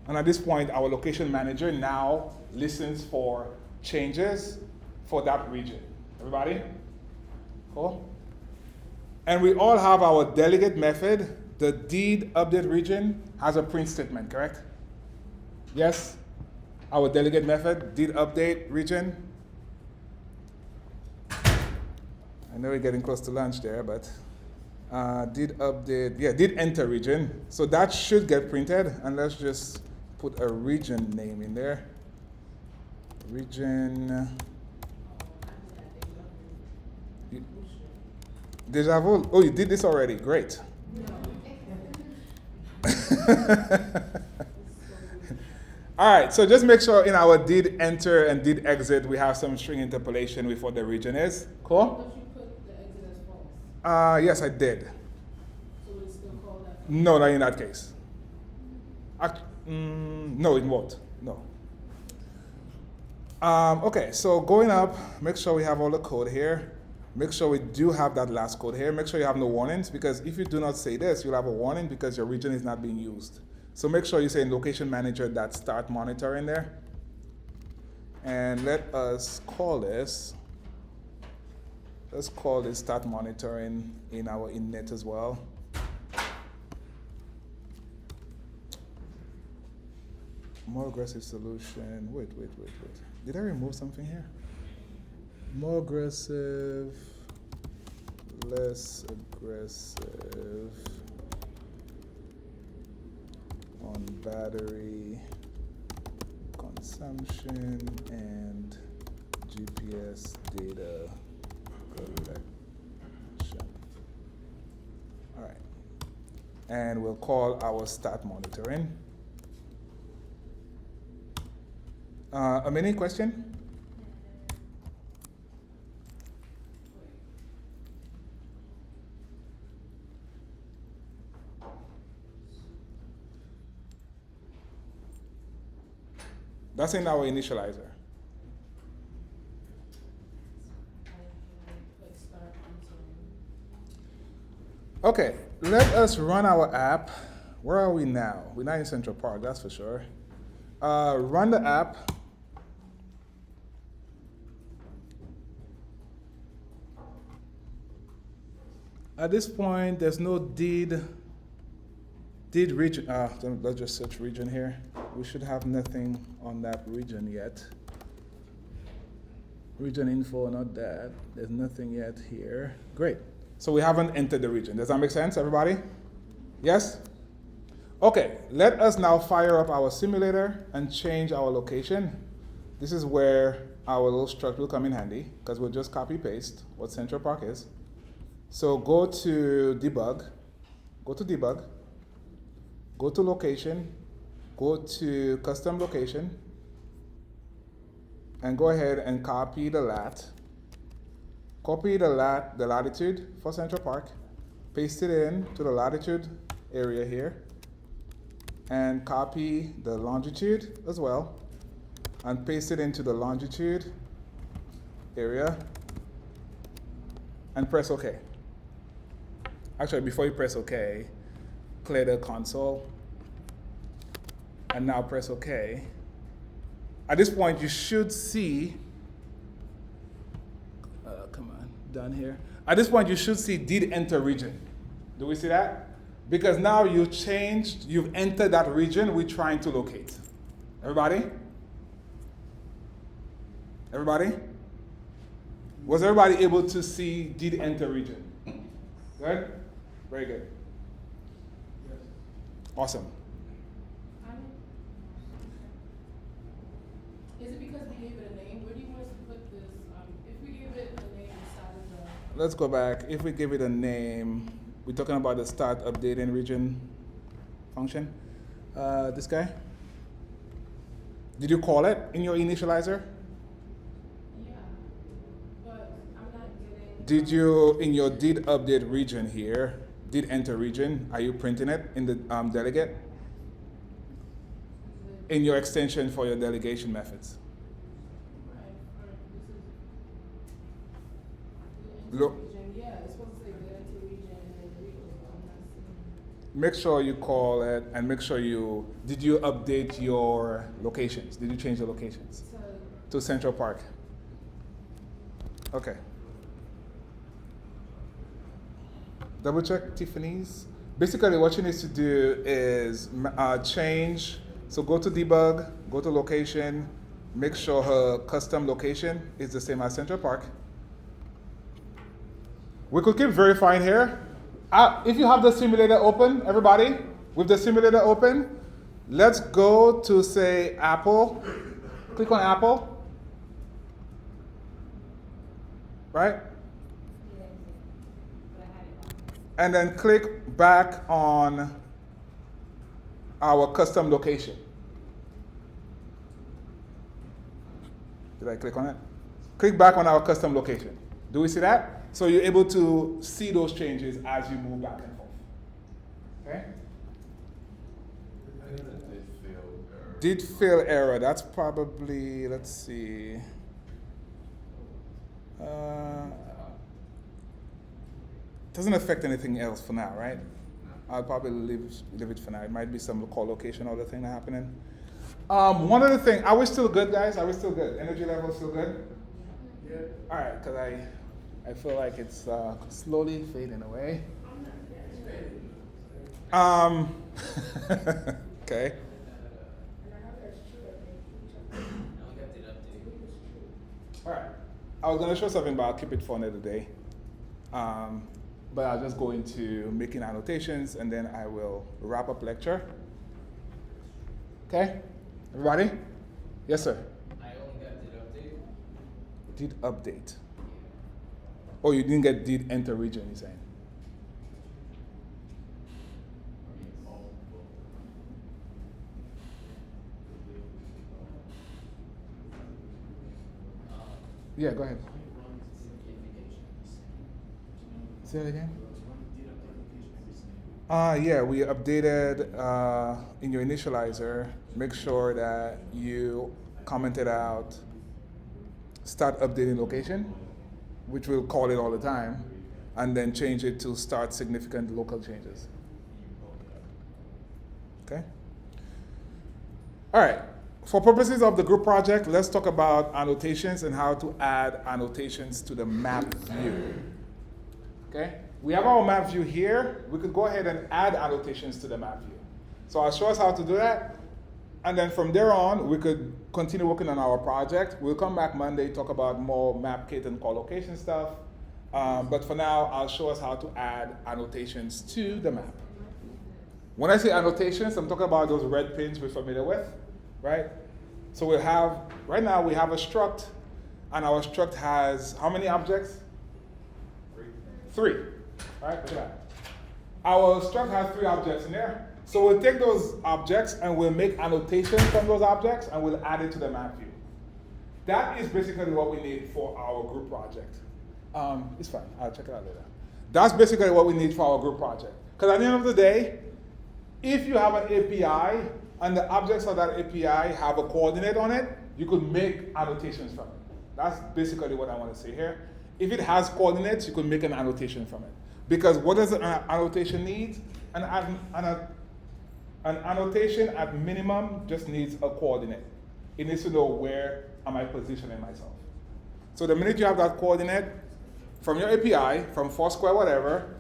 And at this point, our location manager now listens for changes for that region. Everybody? Cool. And we all have our delegate method. The did update region has a print statement, correct? Yes? Our delegate method, did update region. I know we're getting close to lunch there, but did update, yeah, did enter region. So that should get printed, and let's just put a region name in there. Region. Deja vu. Oh, you did this already. Great. All right, so just make sure in our did enter and did exit, we have some string interpolation with what the region is. Cool? Don't you put the exit as false? Yes, I did. So would it still call that? No, not in that case. No, it won't. No. Okay, so going up, make sure we have all the code here. Make sure we do have that last code here. Make sure you have no warnings, because if you do not say this, you'll have a warning because your region is not being used. So make sure you say in location manager that start monitoring there. And let us call this. Let's call this start monitoring in our init as well. More aggressive solution. Wait. Did I remove something here? More aggressive, less aggressive on battery consumption and GPS data collection. All right. And we'll call our start monitoring. A mini question? That's in our initializer. Okay, let us run our app. Where are we now? We're not in Central Park, that's for sure. Run the app. At this point, there's no did region. Let's just search region here. We should have nothing on that region yet. Region info, not that. There's nothing yet here. Great. So we haven't entered the region. Does that make sense, everybody? Yes? Okay, let us now fire up our simulator and change our location. This is where our little struct will come in handy, because we'll just copy paste what Central Park is. So go to debug, go to location, go to custom location, and go ahead and copy the lat. Copy the latitude for Central Park, paste it in to the latitude area here, and copy the longitude as well, and paste it into the longitude area, and press OK. Actually, before you press OK, clear the console, and now press OK. At this point, you should see, come on, down here. At this point, you should see did enter region. Do we see that? Because now you've entered that region we're trying to locate. Everybody? Everybody? Was everybody able to see did enter region? Good? Very good. Awesome. Is it because we gave it a name? Where do you want us to put this? If we give it a name inside of the... Let's go back. If we give it a name, we're talking about the start updating region function. This guy? Did you call it in your initializer? Yeah, but I'm not getting... Did you, in your did update region here, did enter region, are you printing it in the delegate? In your extension for your delegation methods. Look. Yeah, it's supposed to say the enter region and then the region, but I'm not seeing... Make sure you call it and make sure did you update your locations? Did you change the locations? To Central Park. Okay. Double check Tiffany's. Basically what you need to do is change, so go to debug, go to location, make sure her custom location is the same as Central Park. We could keep verifying here. If you have the simulator open, everybody, with the simulator open, let's go to say Apple. Click on Apple. Right? And then click back on our custom location. Did I click on it? Click back on our custom location. Do we see that? So you're able to see those changes as you move back and forth. Okay? Did fail error. That's probably, let's see. Doesn't affect anything else for now, right? I'll probably leave it for now. It might be some CoreLocation or other thing happening. One other thing, are we still good, guys? Are we still good? Energy level still good? Yeah. All right, because I feel like it's slowly fading away. Okay. All right. I was going to show something, but I'll keep it for another day. But I'll just go into making annotations, and then I will wrap up lecture. Okay? Everybody? Yes, sir? I only got did update. Did update. Oh, you didn't get did enter region, you're saying? Yeah, go ahead. Say it again? Yeah, we updated in your initializer. Make sure that you commented out start updating location, which we'll call it all the time, and then change it to start significant local changes. Okay? All right. For purposes of the group project, let's talk about annotations and how to add annotations to the map view. Okay? We have our map view here. We could go ahead and add annotations to the map view. So I'll show us how to do that. And then from there on, we could continue working on our project. We'll come back Monday, talk about more MapKit and CoreLocation stuff. But for now, I'll show us how to add annotations to the map. When I say annotations, I'm talking about those red pins we're familiar with, right? So we have, right now we have a struct, and our struct has how many objects? Three. All right, look at that. Our struct has 3 objects in there. So we'll take those objects and we'll make annotations from those objects and we'll add it to the map view. That is basically what we need for our group project. It's fine, I'll check it out later. That's basically what we need for our group project. Because at the end of the day, if you have an API and the objects of that API have a coordinate on it, you could make annotations from it. That's basically what I want to say here. If it has coordinates, you could make an annotation from it. Because what does an annotation need? An annotation at minimum just needs a coordinate. It needs to know where am I positioning myself. So the minute you have that coordinate from your API, from Foursquare, whatever,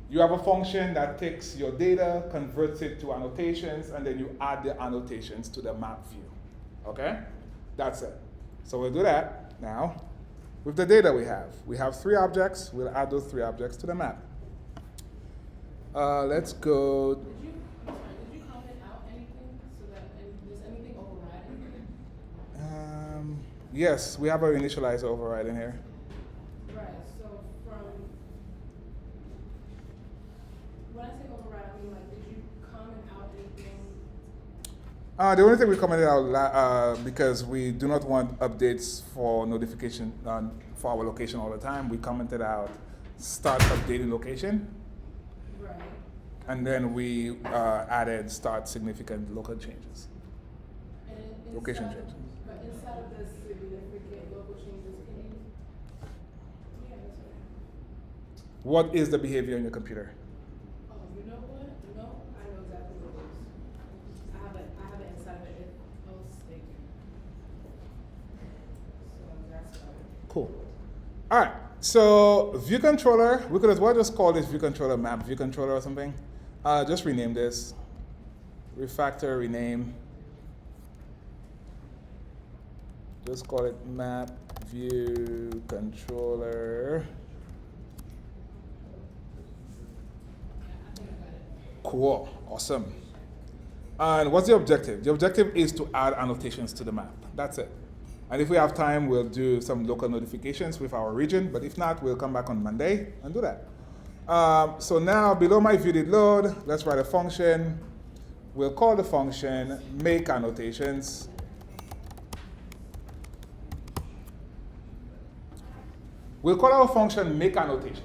You have a function that takes your data, converts it to annotations, and then you add the annotations to the map view. Okay? That's it. So we'll do that now with the data we have. We have 3 objects. We'll add those 3 objects to the map. Let's go. Did you comment out anything so that does anything override anything? Yes, we have our initializer override in here. Right. So from when I say override, I mean like, did you comment out anything? The only thing we commented out because we do not want updates for notification for our location all the time. We commented out start updating location. Right. And then we added start significant local changes. And Location inside- changes. But inside of the significant local changes, can you? Yeah, that's right. What is the behavior on your computer? Oh, you know what? No, I know exactly what it is. I have it inside of it. Else statement. So that's right. Cool. All right. So view controller, we could as well just call this view controller map view controller or something. Just rename this. Refactor, rename. Just call it map view controller. Cool. Awesome. And what's the objective? The objective is to add annotations to the map. That's it. And if we have time, we'll do some local notifications with our region. But if not, we'll come back on Monday and do that. So now below my view did load, let's write a function. We'll call the function make annotations. We'll call our function make annotations.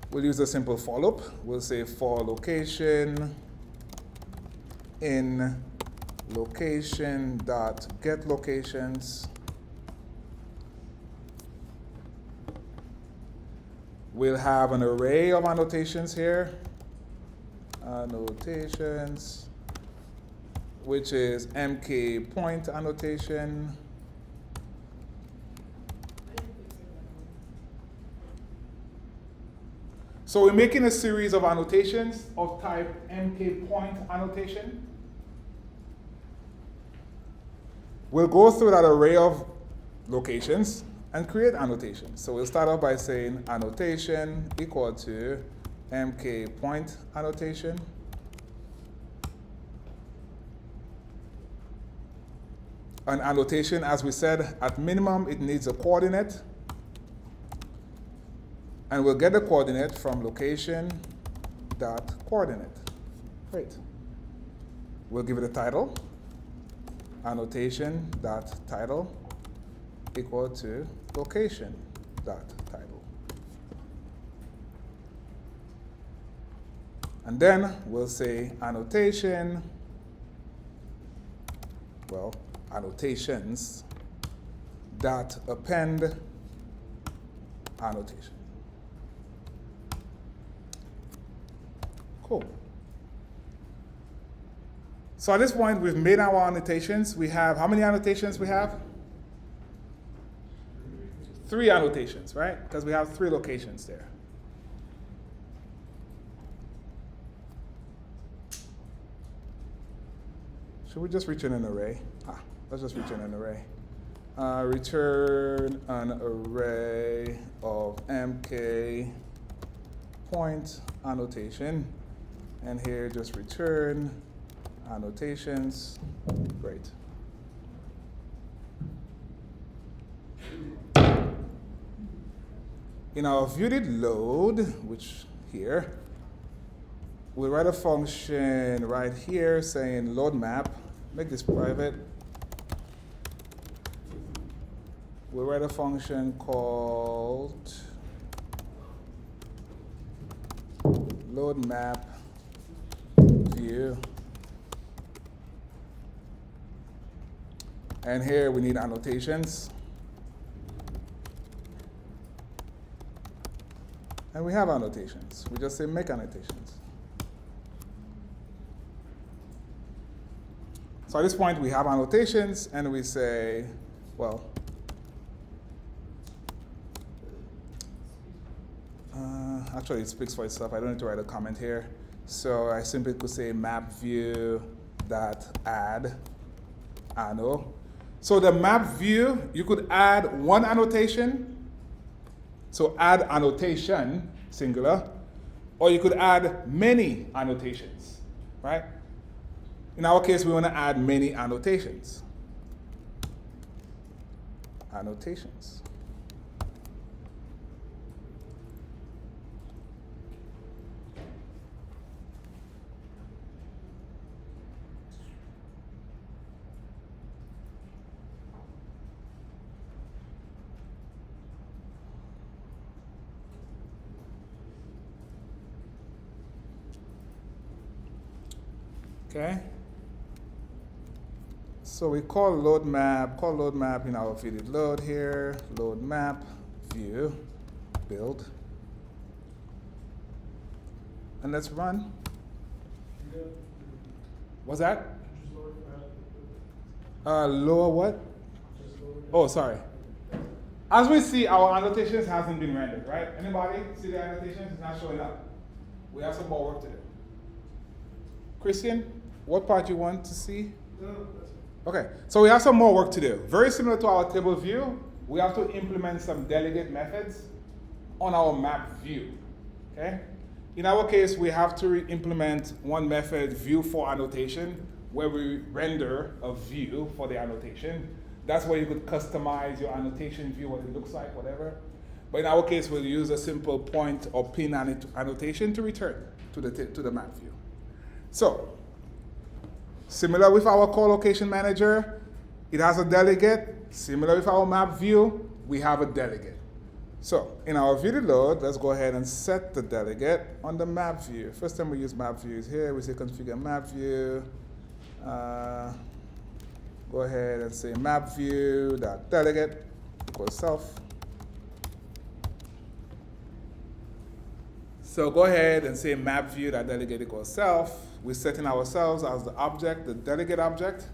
We'll use a simple for loop. We'll say for location in location dot get locations. We'll have an array of annotations here. Annotations, which is MK point annotation. So we're making a series of annotations of type MK point annotation. We'll go through that array of locations and create annotations. So we'll start off by saying annotation equal to MK point annotation. An annotation, as we said, at minimum it needs a coordinate. And we'll get the coordinate from location dot coordinate. Great. We'll give it a title. Annotation dot title equal to location dot title. And then we'll say annotation, well, annotations dot append annotation. Cool. So at this point, we've made our annotations. We have, how many annotations we have? 3 annotations, right? Because we have 3 locations there. Should we just return an array? Let's just return an array. Return an array of MK point annotation. And here, just return annotations. Great. In our viewDid load, which here, we'll write a function right here saying load map. Make this private. We'll write a function called load map view. And here we need annotations. And we have annotations. We just say make annotations. So at this point, we have annotations, and we say, well, actually, it speaks for itself. I don't need to write a comment here. So I simply could say map view dot add anno. So the map view, you could add one annotation. So add annotation, singular, or you could add many annotations, right? In our case, we want to add many annotations. Annotations. Okay. So we call load map in our view load here, load map, view, build. And let's run. What's that? Lower what? Oh, sorry. As we see, our annotations hasn't been rendered, right? Anybody see the annotations? It's not showing up. We have some more work to do. Christian, what part you want to see? Okay, so we have some more work to do. Very similar to our table view, we have to implement some delegate methods on our map view. Okay? In our case, we have to implement one method, view for annotation, where we render a view for the annotation. That's where you could customize your annotation view, what it looks like, whatever. But in our case, we'll use a simple point or pin annotation to return to the map view. So, similar with our CoreLocation manager, it has a delegate. Similar with our map view, we have a delegate. So, in our view to load, let's go ahead and set the delegate on the map view. First time we use map view is here. We say configure map view. Go ahead and say map view dot delegate equals self. So go ahead and say map view dot delegate equals self. We're setting ourselves as the object, the delegate object,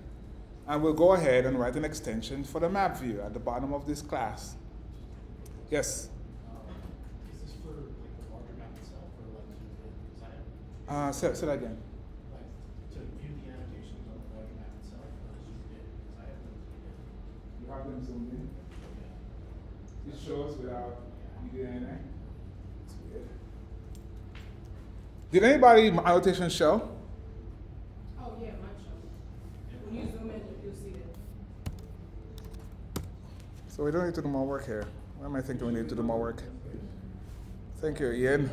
and we'll go ahead and write an extension for the map view at the bottom of this class. Yes? Is this for like the larger map itself, or like to design? Say that again. Like to view the annotations on the larger map itself, or just use it? Because I have them zoomed in. You have them zoomed in? Yeah. It shows without you doing anything? It's weird. Did anybody annotation show? Oh, yeah, mine shows. When you zoom in, you'll see it. So we don't need to do more work here. Why am I thinking we need to do more work? Thank you, Ian.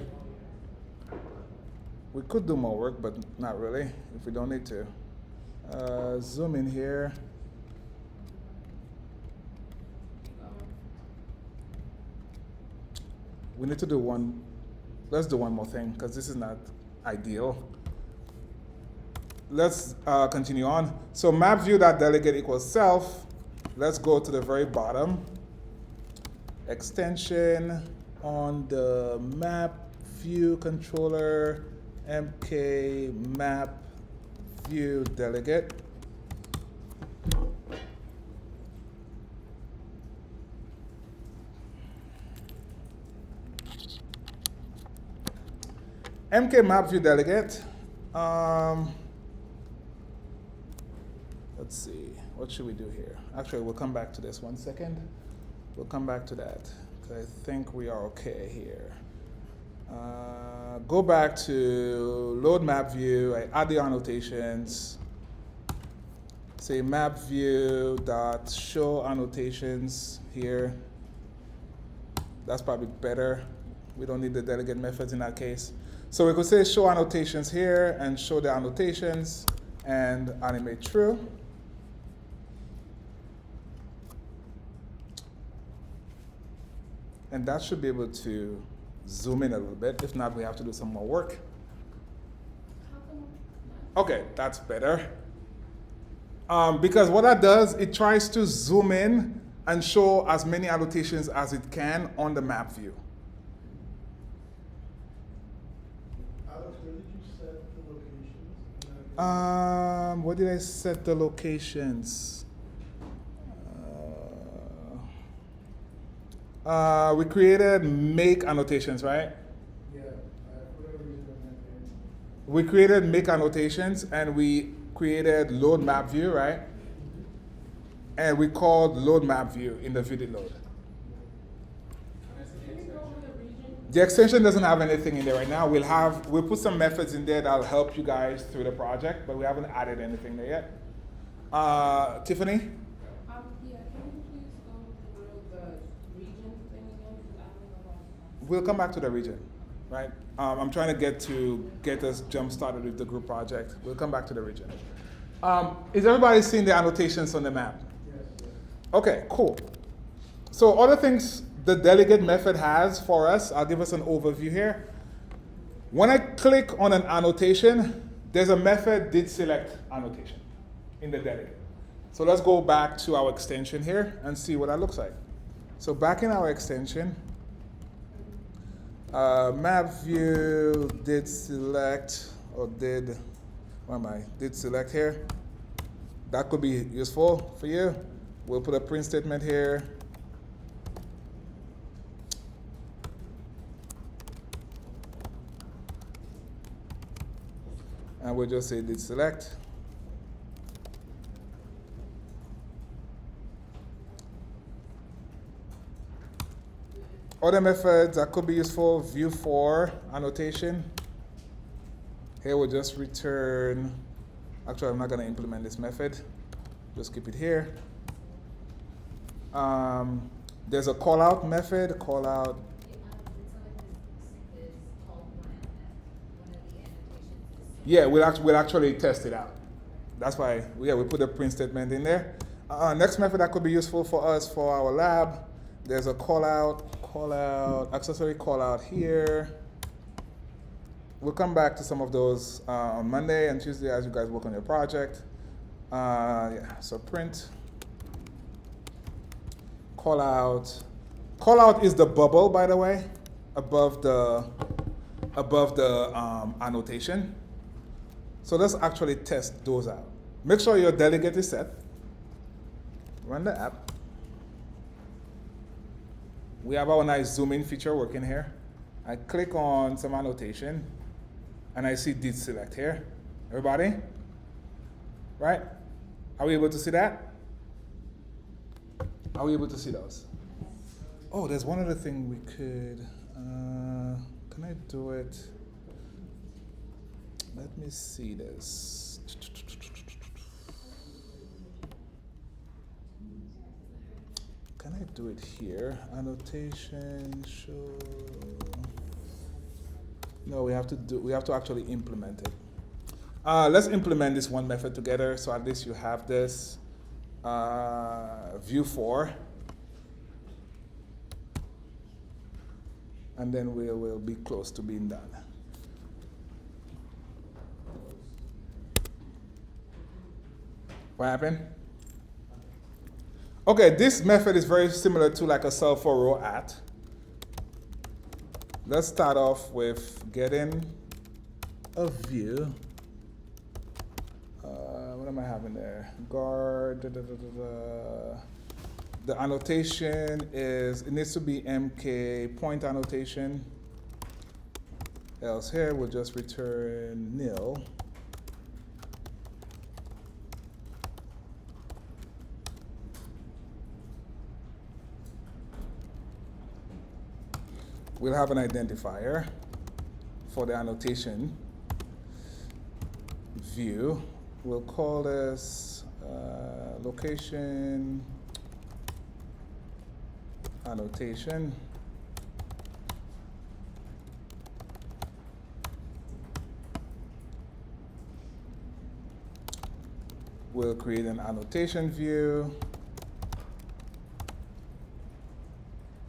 We could do more work, but not really, if we don't need to. Zoom in here. We need to do one. Let's do one more thing, because this is not ideal. Let's continue on. So map view dot delegate equals self. Let's go to the very bottom. Extension on the map view controller, MK map view delegate. MK map view delegate. Let's see, what should we do here? Actually, we'll come back to this 1 second. We'll come back to that, because I think we are okay here. Go back to load map view, I add the annotations. Say map view dot show annotations here. That's probably better. We don't need the delegate methods in that case. So we could say show annotations here and show the annotations and animate true. And that should be able to zoom in a little bit. If not, we have to do some more work. Okay, that's better. Because what that does, it tries to zoom in and show as many annotations as it can on the map view. Alex, where did you set the locations? What did I set the locations? We created make annotations, right? Yeah, whatever reason I'm not there. We created make annotations and we created load map view, right? And we called load map view in the view load. Can we go over the region? The extension doesn't have anything in there right now. We'll put some methods in there that'll help you guys through the project, but we haven't added anything there yet. Tiffany? Yeah, can you please go through the region thing again? Because I don't know about. We'll come back to the region, right? I'm trying to get us jump started with the group project. We'll come back to the region. Is everybody seeing the annotations on the map? Yes. Okay, cool. So other things the delegate method has for us, I'll give us an overview here. When I click on an annotation, there's a method did select annotation in the delegate. So let's go back to our extension here and see what that looks like. So back in our extension, map view did select, or did select here. That could be useful for you. We'll put a print statement here. And we'll just say did select. Other methods that could be useful, view for annotation. Here we'll just return, actually I'm not gonna implement this method. Just keep it here. There's a call out method, call out. Yeah, we'll actually test it out. That's why, yeah, we put a print statement in there. Next method that could be useful for us for our lab, there's a call out, accessory call out here. We'll come back to some of those on Monday and Tuesday as you guys work on your project. Yeah, so print, call out. Call out is the bubble, by the way, above the annotation. So let's actually test those out. Make sure your delegate is set. Run the app. We have our nice zoom in feature working here. I click on some annotation and I see did select here. Everybody? Right? Are we able to see that? Are we able to see those? Oh, there's one other thing we could, can I do it? Let me see this. Can I do it here? Annotation, show. No, we have to actually implement it. Let's implement this one method together so at least you have this. View for. And then we'll be close to being done. What happened? Okay, this method is very similar to like a cell for row at. Let's start off with getting a view. What am I having there? Guard. The annotation is, it needs to be MK point annotation. Else here we'll just return nil. We'll have an identifier for the annotation view. We'll call this location annotation. We'll create an annotation view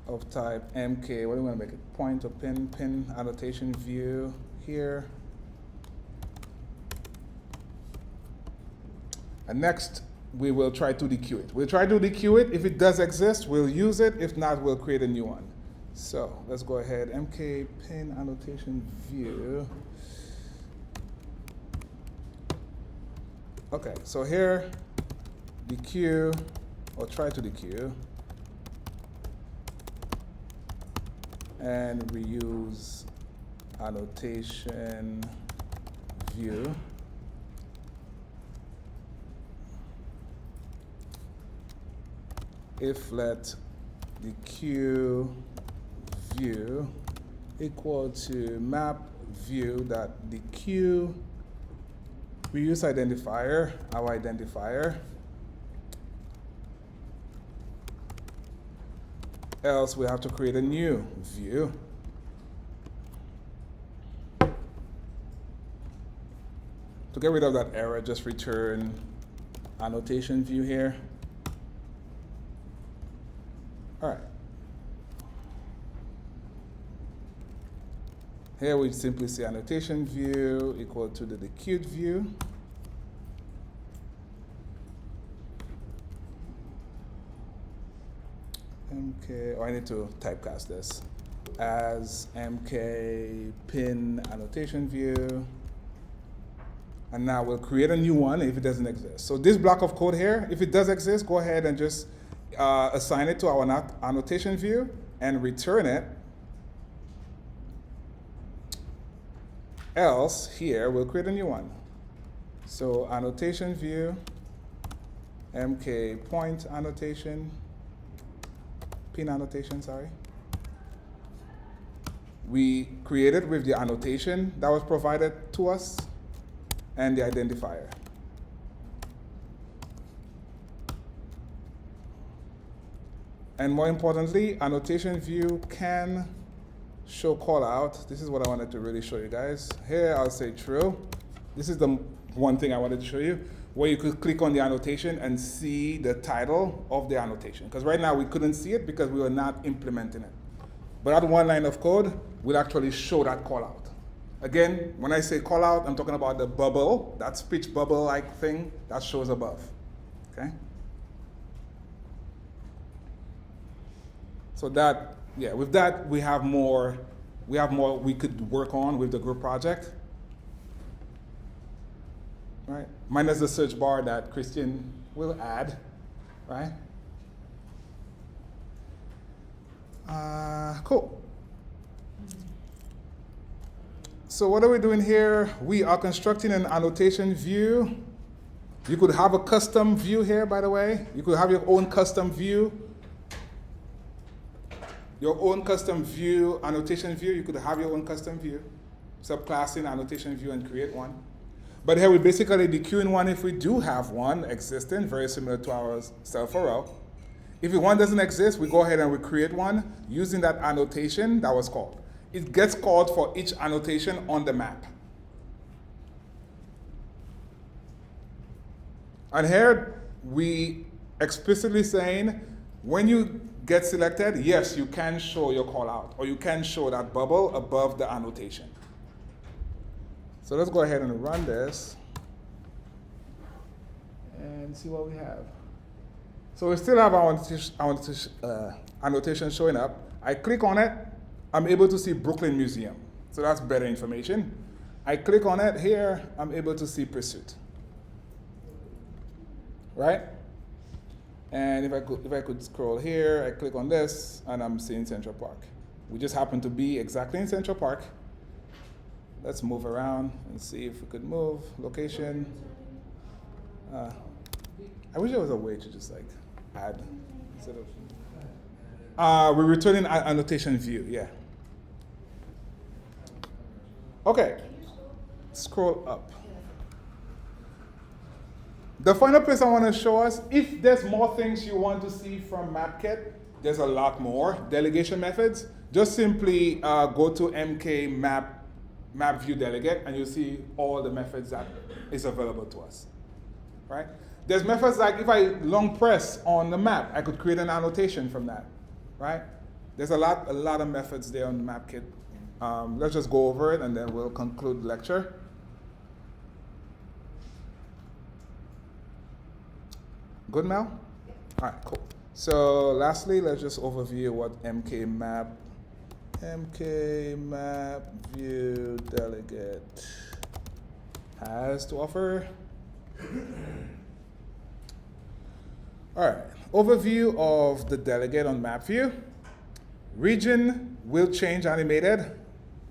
of type MK. What do we want to make it? Point or pin annotation view here. And next, we will try to dequeue it. We'll try to dequeue it. If it does exist, we'll use it. If not, we'll create a new one. So let's go ahead. MK pin annotation view. Okay, so here, dequeue, or try to dequeue, and we use annotation view. If let dequeue view equal to map view dot dequeue, we use identifier, our identifier, else we have to create a new view. To get rid of that error, just return annotation view here. All right. Here we simply say annotation view equal to the dequeued view. MK, I need to typecast this as MK pin annotation view. And now we'll create a new one if it doesn't exist. So this block of code here, if it does exist, go ahead and just assign it to our annotation view and return it. Else, here, we'll create a new one. So annotation view, MK point annotation, pin annotation, sorry. We created with the annotation that was provided to us and the identifier. And more importantly, annotation view can show callout. This is what I wanted to really show you guys. Here I'll say true. This is the one thing I wanted to show you, where you could click on the annotation and see the title of the annotation. Because right now we couldn't see it because we were not implementing it. But that one line of code will actually show that callout. Again, when I say callout, I'm talking about the bubble, that speech bubble-like thing that shows above. Okay? So that, yeah, with that we have more we could work on with the group project. Right? Minus the search bar that Christian will add, right? Cool. So what are we doing here? We are constructing an annotation view. You could have a custom view here, by the way. You could have your own custom view. Your own custom view, annotation view. You could have your own custom view. Subclassing annotation view and create one. But here we're basically dequeuing one if we do have one existing, very similar to our self-row. If one doesn't exist, we go ahead and we create one using that annotation that was called. It gets called for each annotation on the map. And here we explicitly saying, when you get selected, yes, you can show your call out, or you can show that bubble above the annotation. So let's go ahead and run this and see what we have. So we still have our annotation showing up. I click on it, I'm able to see Brooklyn Museum. So that's better information. I click on it here, I'm able to see Pursuit. Right? And if I could scroll here, I click on this, and I'm seeing Central Park. We just happen to be exactly in Central Park. Let's move around and see if we could move. Location. I wish there was a way to just like add instead of. We're returning annotation view, yeah. Okay. Scroll up. The final place I want to show us, if there's more things you want to see from MapKit, there's a lot more. Delegation methods. Just simply go to MK map View Delegate, and you'll see all the methods that is available to us. Right? There's methods like if I long press on the map, I could create an annotation from that. Right? There's a lot of methods there on the MapKit. Let's just go over it, and then we'll conclude the lecture. Good, Mel? All right, cool. So lastly, let's just overview what MK map View Delegate has to offer. All right, overview of the delegate on map view. Region will change animated,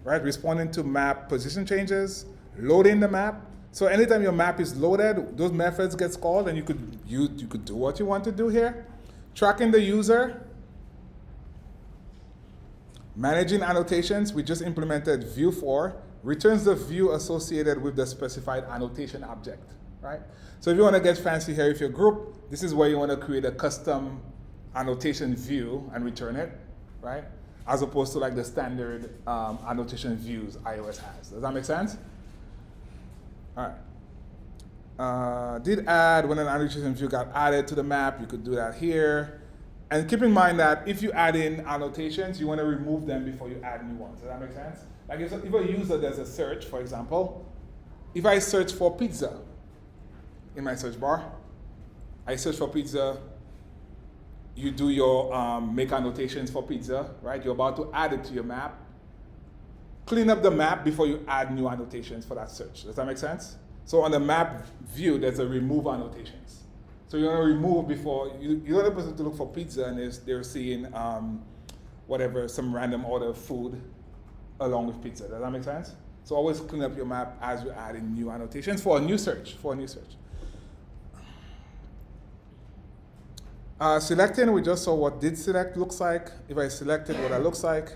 right? Responding to map position changes, loading the map. So anytime your map is loaded, those methods gets called, and you could do what you want to do here. Tracking the user. Managing annotations, we just implemented View 4, returns the view associated with the specified annotation object, right? So if you want to get fancy here with your group, this is where you want to create a custom annotation view and return it, right? As opposed to like the standard annotation views iOS has. Does that make sense? All right. Did add when an annotation view got added to the map, you could do that here. And keep in mind that if you add in annotations, you want to remove them before you add new ones. Does that make sense? Like if a user does a search, for example, if I search for pizza in my search bar, I search for pizza, you do your make annotations for pizza, right? You're about to add it to your map. Clean up the map before you add new annotations for that search. Does that make sense? So on the map view, there's a remove annotations. So you want to remove before, you don't want the person to look for pizza and they're seeing whatever, some random order of food along with pizza. Does that make sense? So always clean up your map as you add in new annotations for a new search, Selecting, we just saw what did select looks like. If I selected what that looks like.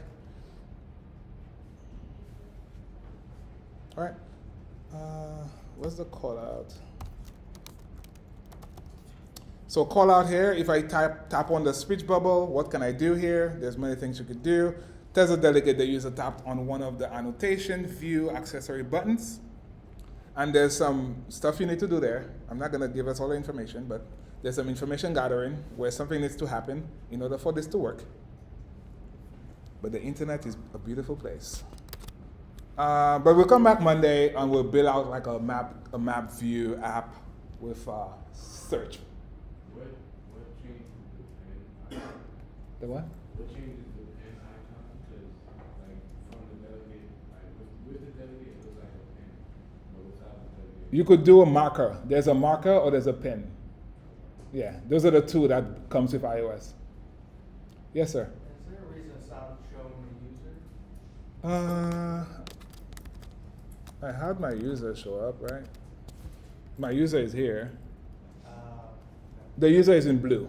All right, where's the call out? So call out here, if I tap on the speech bubble, what can I do here? There's many things you could do. Tells the delegate the user tapped on one of the annotation view accessory buttons. And there's some stuff you need to do there. I'm not gonna give us all the information, but there's some information gathering where something needs to happen in order for this to work. But the internet is a beautiful place. But we'll come back Monday and we'll build out like a map view app with search. What changes the pen icon? The what? What changes the pen icon? Because like from the delegate, like with the delegate, it looks like a pen, but without the delegate. You could do a marker. There's a marker or there's a pen. Yeah, those are the two that comes with iOS. Yes, sir. Is there a reason it's not showing the user? I had my user show up, right? My user is here. The user is in blue.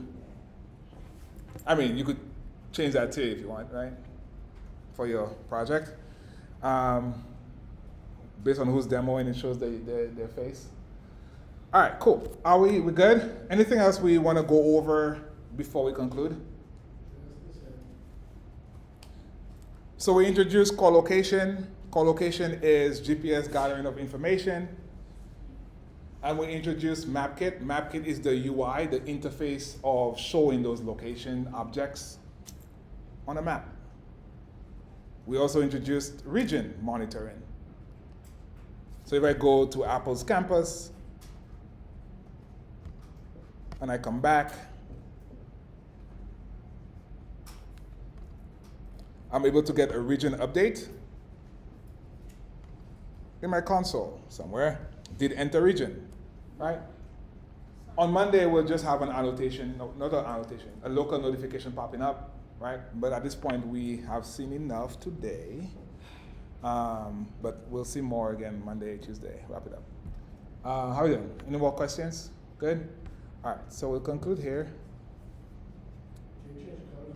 I mean, you could change that too if you want, right? For your project. Based on who's demoing, it shows their face. All right, cool. Are we good? Anything else we want to go over before we conclude? So we introduced CoreLocation. CoreLocation is GPS gathering of information. And we introduced MapKit. MapKit is the UI, the interface of showing those location objects on a map. We also introduced region monitoring. So if I go to Apple's campus, and I come back, I'm able to get a region update in my console somewhere. Did enter region, right? On Monday, we'll just have an annotation, no, not an annotation, a local notification popping up, right? But at this point, we have seen enough today. But we'll see more again Monday, Tuesday. Wrap it up. How are you doing? Any more questions? Good? All right, so we'll conclude here. Can you change the